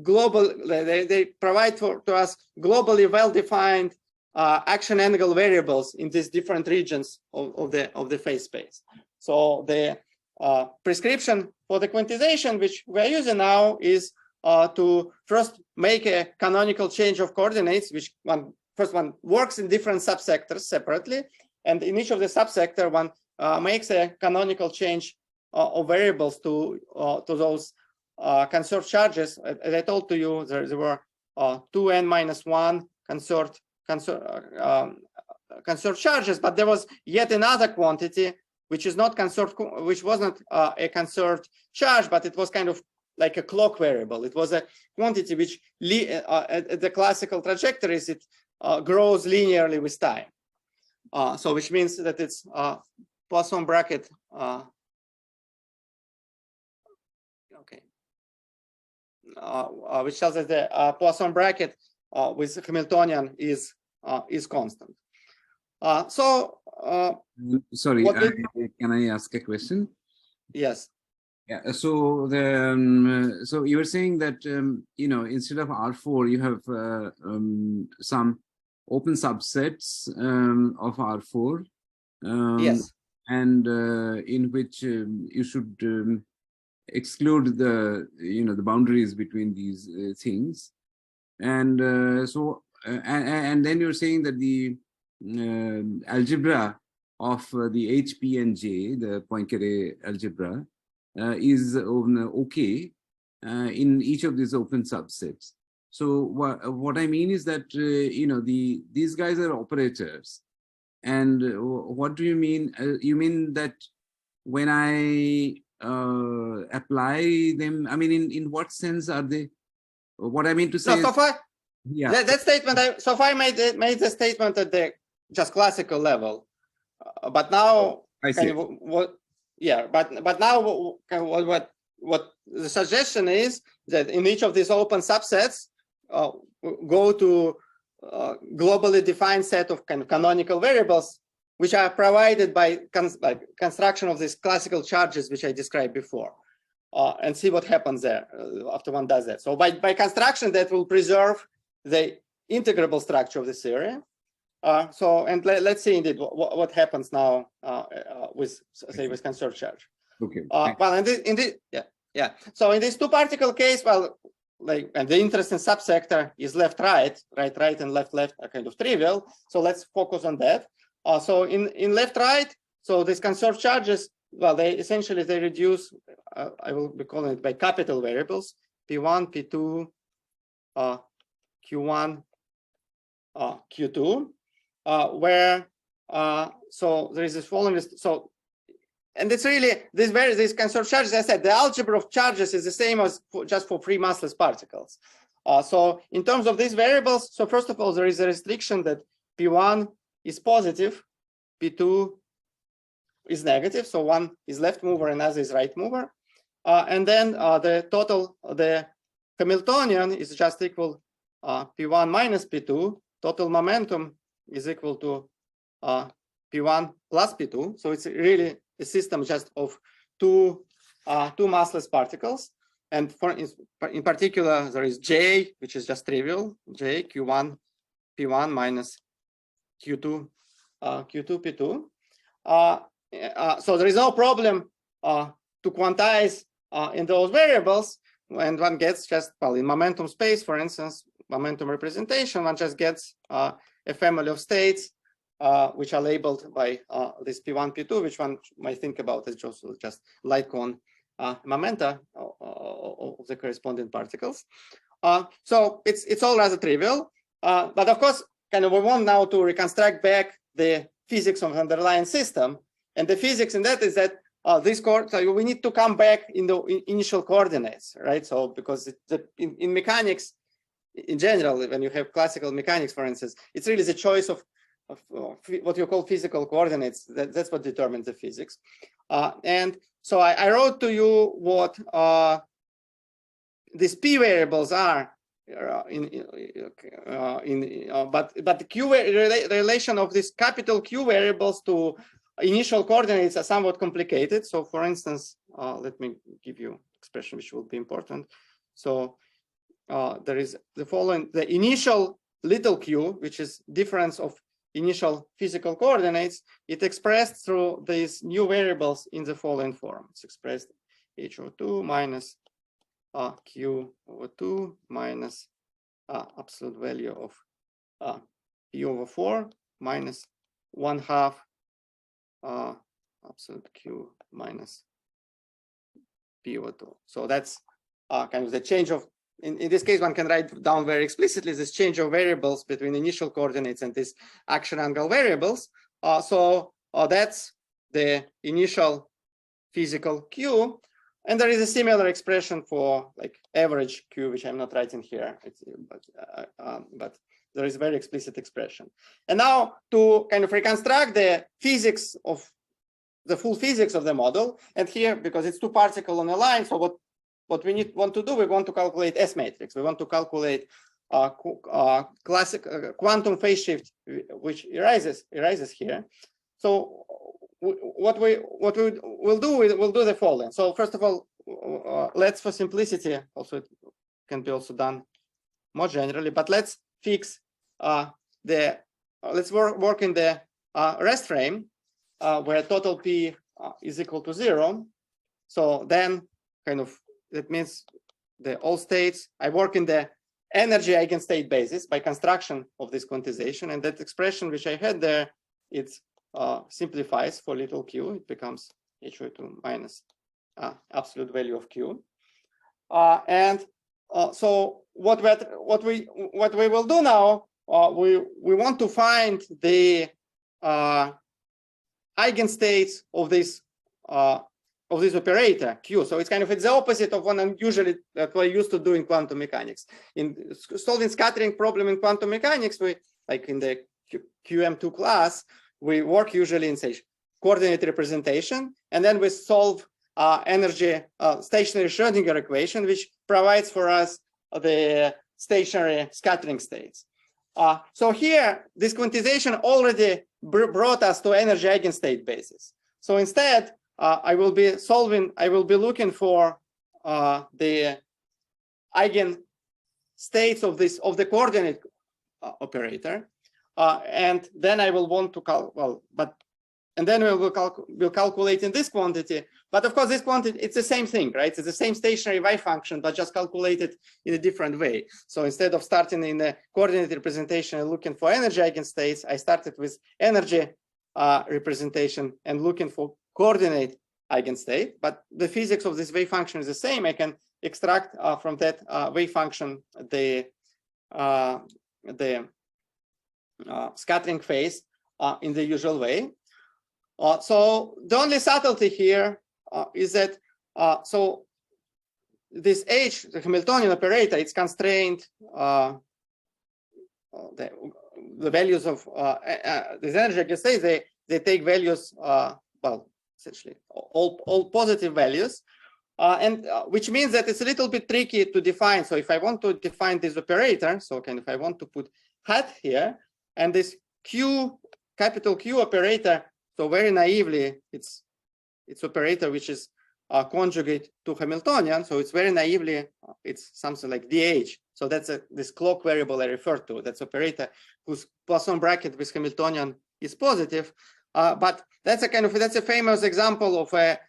global. They provide to us globally well-defined action angle variables in these different regions of the phase space. So the prescription for the quantization, which we're using now, is to first make a canonical change of coordinates, which first one works in different subsectors separately, and in each of the subsector one makes a canonical change of variables to those conserved charges. As I told to you, there were 2n-1 conserved charges, but there was yet another quantity which is not conserved, which wasn't a conserved charge, but it was kind of like a clock variable. It was a quantity which at the classical trajectories, it grows linearly with time. So which means that it's Poisson bracket. Okay. Which tells us the Poisson bracket with Hamiltonian is constant.
Sorry, can I ask a question?
Yes.
Yeah. So the so you were saying that instead of R4 you have some open subsets of R4.
Yes.
And in which you should exclude the the boundaries between these things, and and then you're saying that the algebra of the HP and J, the Poincaré algebra, is okay in each of these open subsets. So what I mean is that these guys are operators, and what do you mean? You mean that when I apply them, I mean, in what sense are they? What I mean to say.
No, so far,
yeah.
That statement. So far, made the statement at the just classical level, but now
I see.
But now what the suggestion is that in each of these open subsets, go to globally defined set of kind of canonical variables, which are provided by construction of these classical charges, which I described before, and see what happens there after one does that. So by construction, that will preserve the integrable structure of the theory. And let's see indeed what happens now with conserved charge.
Okay.
Well, So in this two-particle case, and the interesting subsector is left-right, right-right, and left-left are kind of trivial. So let's focus on that. So in left-right, so these conserved charges, they essentially reduce. I will be calling it by capital variables: P1, P2, Q1, Q2. Where so there is this following. So and it's really this kind of charges. As I said, the algebra of charges is the same as just for free massless particles. So in terms of these variables, so first of all, there is a restriction that P1 is positive, P2 is negative. So one is left mover, another is right mover. And then the Hamiltonian is just equal P1 minus P2. Total momentum is equal to P1 plus P2. So it's really a system just of two massless particles. And in particular, there is J, which is just trivial, J, Q1, P1 minus Q2, Q2, P2. So there is no problem to quantize in those variables. And one gets just, well, in momentum space, for instance, momentum representation, one just gets a family of states which are labeled by this P1, P2, which one might think about as just light cone momenta of the corresponding particles. So it's all rather trivial. But of course, kind of we want now to reconstruct back the physics of the underlying system. And the physics in that is that so we need to come back in the initial coordinates, right? So because in mechanics, in general, when you have classical mechanics, for instance, it's really the choice of what you call physical coordinates. That's what determines the physics. And so I wrote to you what these p variables are, but the q relation of these capital Q variables to initial coordinates are somewhat complicated. So, for instance, let me give you expression which will be important. So there is the following: the initial little q, which is difference of initial physical coordinates, it's expressed through these new variables in the following form. It's expressed HO2 minus Q over 2 minus absolute value of P over 4 minus 1/2 absolute Q minus P over 2. So that's kind of the change of, in this case, one can write down very explicitly this change of variables between initial coordinates and these action angle variables. So that's the initial physical Q. And there is a similar expression for like average Q, which I'm not writing here, but there is a very explicit expression. And now to kind of reconstruct the physics of the full physics of the model, and here, because it's two particles on a line, so what we want to do, we want to calculate S matrix. We want to calculate classic quantum phase shift, which arises here. So what we will do, we'll do the following. So first of all, let's, for simplicity, also it can be also done more generally, but let's fix let's work in the rest frame where total P is equal to 0. So then kind of that means all states, I work in the energy eigenstate basis by construction of this quantization, and that expression which I had there, it simplifies for little q. It becomes HO2 minus absolute value of q. So what we will do now, we want to find the eigenstates of this operator Q. So it's the opposite of what we're used to do in quantum mechanics. In solving scattering problem in quantum mechanics, we, like in the QM2 class, we work usually in, say, coordinate representation, and then we solve energy stationary Schrödinger equation, which provides for us the stationary scattering states. So here, this quantization already brought us to energy eigenstate basis. So instead, I will be looking for the eigenstates of the coordinate operator, and then I will want to and then we'll calculate in this quantity. But of course, this quantity, it's the same thing, right? It's the same stationary y function, but just calculated in a different way. So instead of starting in the coordinate representation and looking for energy eigenstates, I started with energy representation and looking for coordinate eigenstate. But the physics of this wave function is the same. I can extract from that wave function the scattering phase in the usual way. So the only subtlety here is that so this H, the Hamiltonian operator, it's constrained. The values of this energy eigenstates, they take values, well, essentially all positive values, and which means that it's a little bit tricky to define. So if I want to define this operator, so if I want to put hat here, and this Q, capital Q operator, so very naively, it's operator which is conjugate to Hamiltonian. So it's very naively, it's something like DH. So that's this clock variable I referred to. That's operator whose Poisson bracket with Hamiltonian is positive. But that's a famous example of a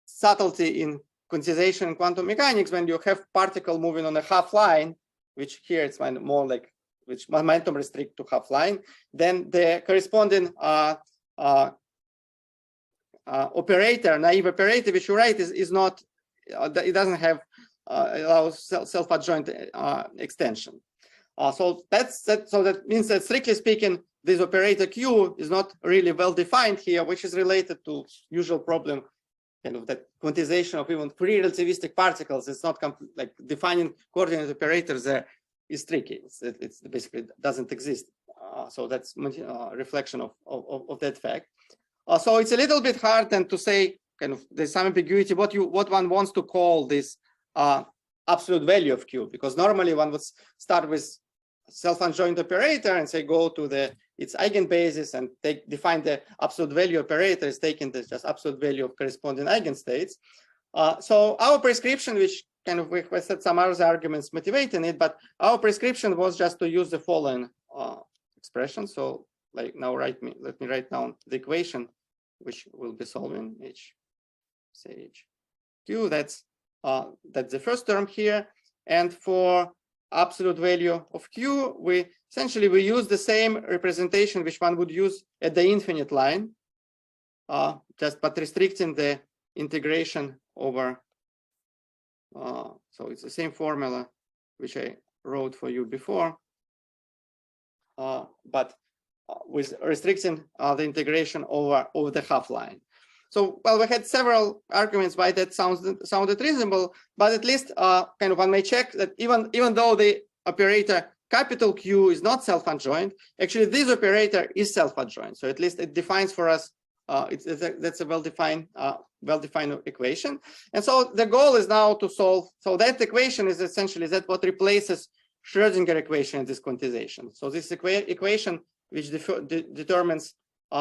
subtlety in quantization and quantum mechanics when you have particle moving on a half line, which here it's more like which momentum restrict to half line. Then the corresponding operator, naive operator, which you write is not, it doesn't have allows self-adjoint extension. So that means that strictly speaking, this operator Q is not really well defined here, which is related to usual problem, kind of that quantization of even free relativistic particles. It's not like defining coordinate operators there is tricky. It's basically doesn't exist. So that's a reflection of that fact. So it's a little bit hard then to say, kind of, there's some ambiguity what one wants to call this absolute value of Q, because normally one would start with self-adjoint operator and say go to its eigenbasis and define the absolute value operator is taking the just absolute value of corresponding eigenstates. So our prescription, which kind of we said some other arguments motivating it, but our prescription was just to use the following expression. So like now let me write down the equation which will be solving Q. That's the first term here, and for absolute value of Q, we use the same representation which one would use at the infinite line, but restricting the integration over. So it's the same formula which I wrote for you before, but with restricting the integration over the half line. So, well, we had several arguments why that sounded reasonable, but at least kind of one may check that even though the operator capital Q is not self-adjoint, actually this operator is self-adjoint. So at least it defines for us that's a well-defined equation. And so the goal is now to solve. So that equation is essentially what replaces Schrödinger equation in this quantization. So this equation which determines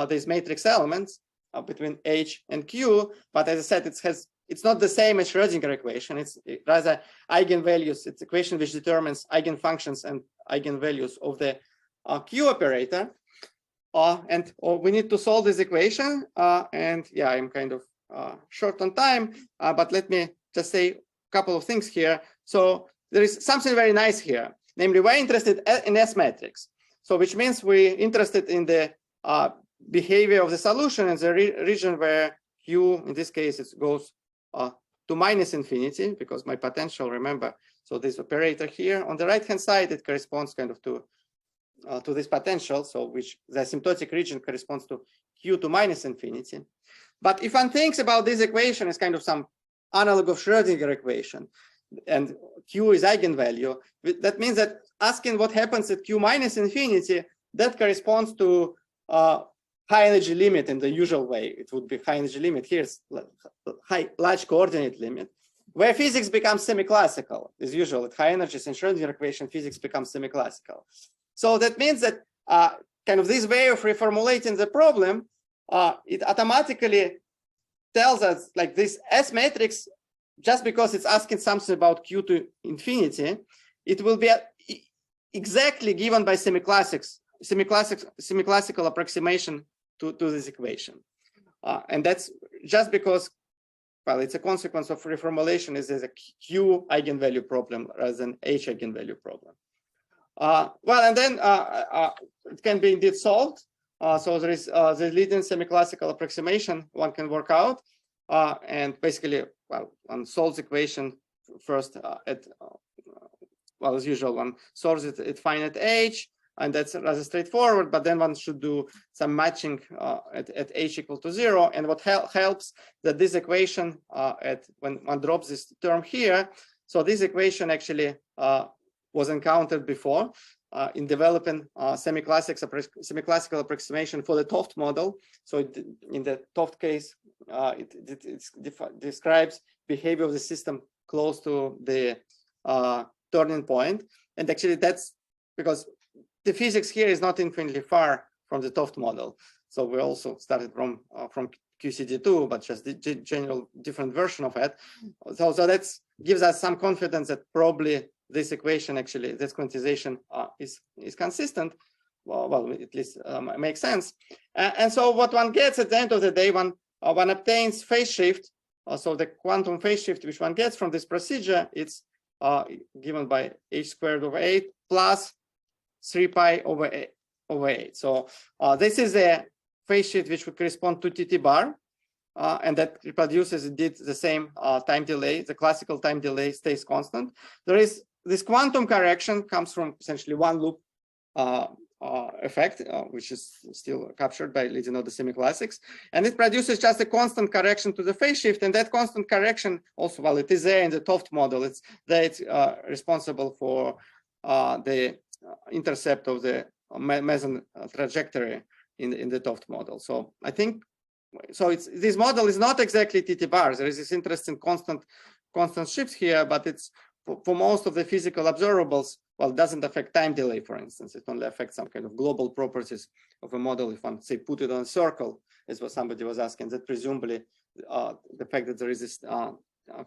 these matrix elements between H and Q, but as I said, it's not the same as Schrödinger equation. It's rather eigenvalues. It's equation which determines eigenfunctions and eigenvalues of the Q operator. And we need to solve this equation. And yeah, I'm kind of short on time, but let me just say a couple of things here. So there is something very nice here. Namely, we're interested in S matrix. So which means we're interested in the behavior of the solution in the region where Q, in this case, it goes to minus infinity, because my potential, remember, so this operator here on the right-hand side, it corresponds kind of to this potential, so which the asymptotic region corresponds to Q to minus infinity. But if one thinks about this equation as kind of some analog of Schrödinger equation, and Q is eigenvalue, that means that asking what happens at Q minus infinity, that corresponds to high energy limit in the usual way. It would be high energy limit. Here's large coordinate limit, where physics becomes semi-classical. As usual, at high energies in Schrödinger equation, physics becomes semi-classical. So that means that kind of this way of reformulating the problem, it automatically tells us like this S matrix, just because it's asking something about Q to infinity, it will be exactly given by semiclassical approximation to this equation. And that's just because, well, it's a consequence of reformulation is a Q eigenvalue problem rather than H eigenvalue problem. Well, and then it can be indeed solved. So there is the leading semiclassical approximation one can work out. And basically, well, one solves equation first well, as usual, one solves it at finite H. and that's rather straightforward, but then one should do some matching at h equal to 0. And what helps that this equation when one drops this term here, so this equation actually was encountered before in developing semiclassical approximation for the 't Hooft model. So in the 't Hooft case, it describes behavior of the system close to the turning point. And actually that's because the physics here is not infinitely far from the 't Hooft model. So we also started from QCD2, but just the general different version of it. So that gives us some confidence that probably this equation, actually, this quantization is consistent. Well, at least makes sense. And so what one gets at the end of the day, one obtains phase shift. So the quantum phase shift which one gets from this procedure, it's given by h squared over 8 plus 3 pi over 8. So this is a phase shift which would correspond to TT bar. And that reproduces indeed the same time delay. The classical time delay stays constant. There is this quantum correction comes from essentially one loop effect, which is still captured by leading of the semiclassics. And it produces just a constant correction to the phase shift. And that constant correction also, while it is there in the 't Hooft model, it's responsible for the intercept of the meson trajectory in the 't Hooft model. So I think, this model is not exactly TT bars. There is this interesting constant shifts here, but it's for most of the physical observables, well, it doesn't affect time delay, for instance. It only affects some kind of global properties of a model. If one, say, put it on a circle, is what somebody was asking, that presumably the fact that there is this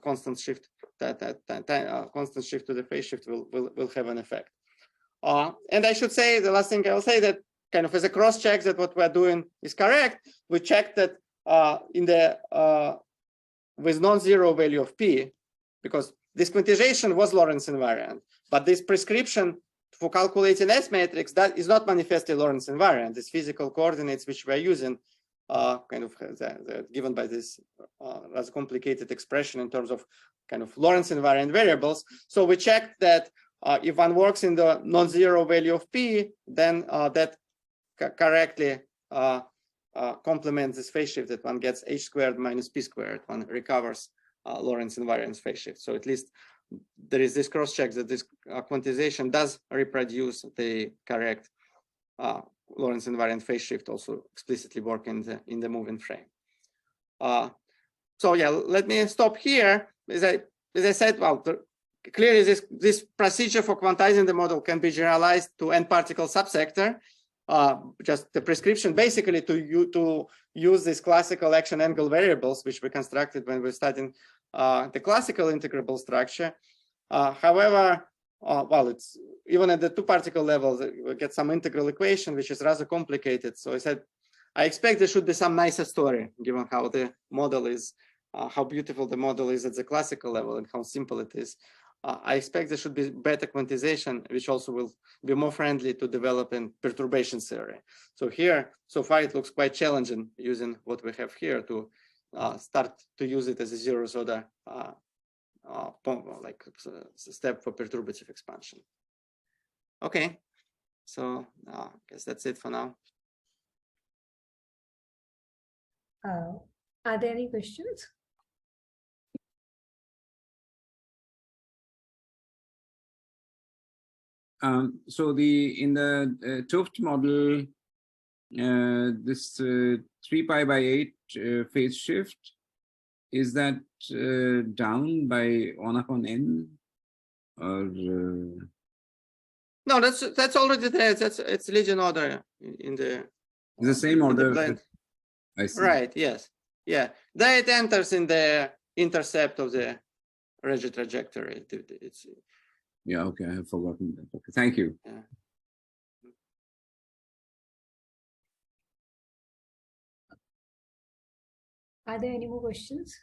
constant shift, constant shift to the phase shift will have an effect. And I should say, the last thing I will say, that kind of as a cross check that what we're doing is correct, we checked that with non-zero value of p, because this quantization was Lorentz invariant, but this prescription for calculating S matrix, that is not manifestly Lorentz invariant. These physical coordinates which we're using kind of they're given by this rather complicated expression in terms of kind of Lorentz invariant variables. So we checked that if one works in the non-zero value of p, then that correctly complements this phase shift that one gets h squared minus p squared. One recovers Lorentz invariant phase shift. So at least there is this cross check that this quantization does reproduce the correct Lorentz invariant phase shift, also explicitly work in the moving frame. So yeah, let me stop here. As I said, well, clearly this procedure for quantizing the model can be generalized to n particle subsector. Just the prescription basically to use these classical action angle variables, which we constructed when we studied the classical integrable structure. However, well, it's even at the two particle level, we get some integral equation, which is rather complicated. So I said, I expect there should be some nicer story, given how the model is, how beautiful the model is at the classical level and how simple it is. I expect there should be better quantization, which also will be more friendly to developing perturbation theory. So here, so far, it looks quite challenging using what we have here to start to use it as a zeros order like step for perturbative expansion. Okay, so I guess that's it for now.
Are there any questions?
So in the 't Hooft model, this 3 pi by 8 phase shift, is that down by 1 upon n, or
no? That's already there. It's Legion order in the.
It's the same order. I see.
Right. Yes. Yeah. There it enters in the intercept of the Reggie trajectory. It's.
Yeah. Okay. I have forgotten that. Okay. Thank you.
Yeah.
Are there any more questions?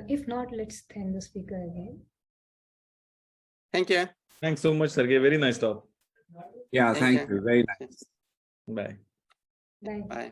If not, let's thank the speaker again.
Thank you.
Thanks so much, Sergei. Very nice talk.
Yeah. Thank
you.
you. Very nice.
Bye.
Bye.
Bye.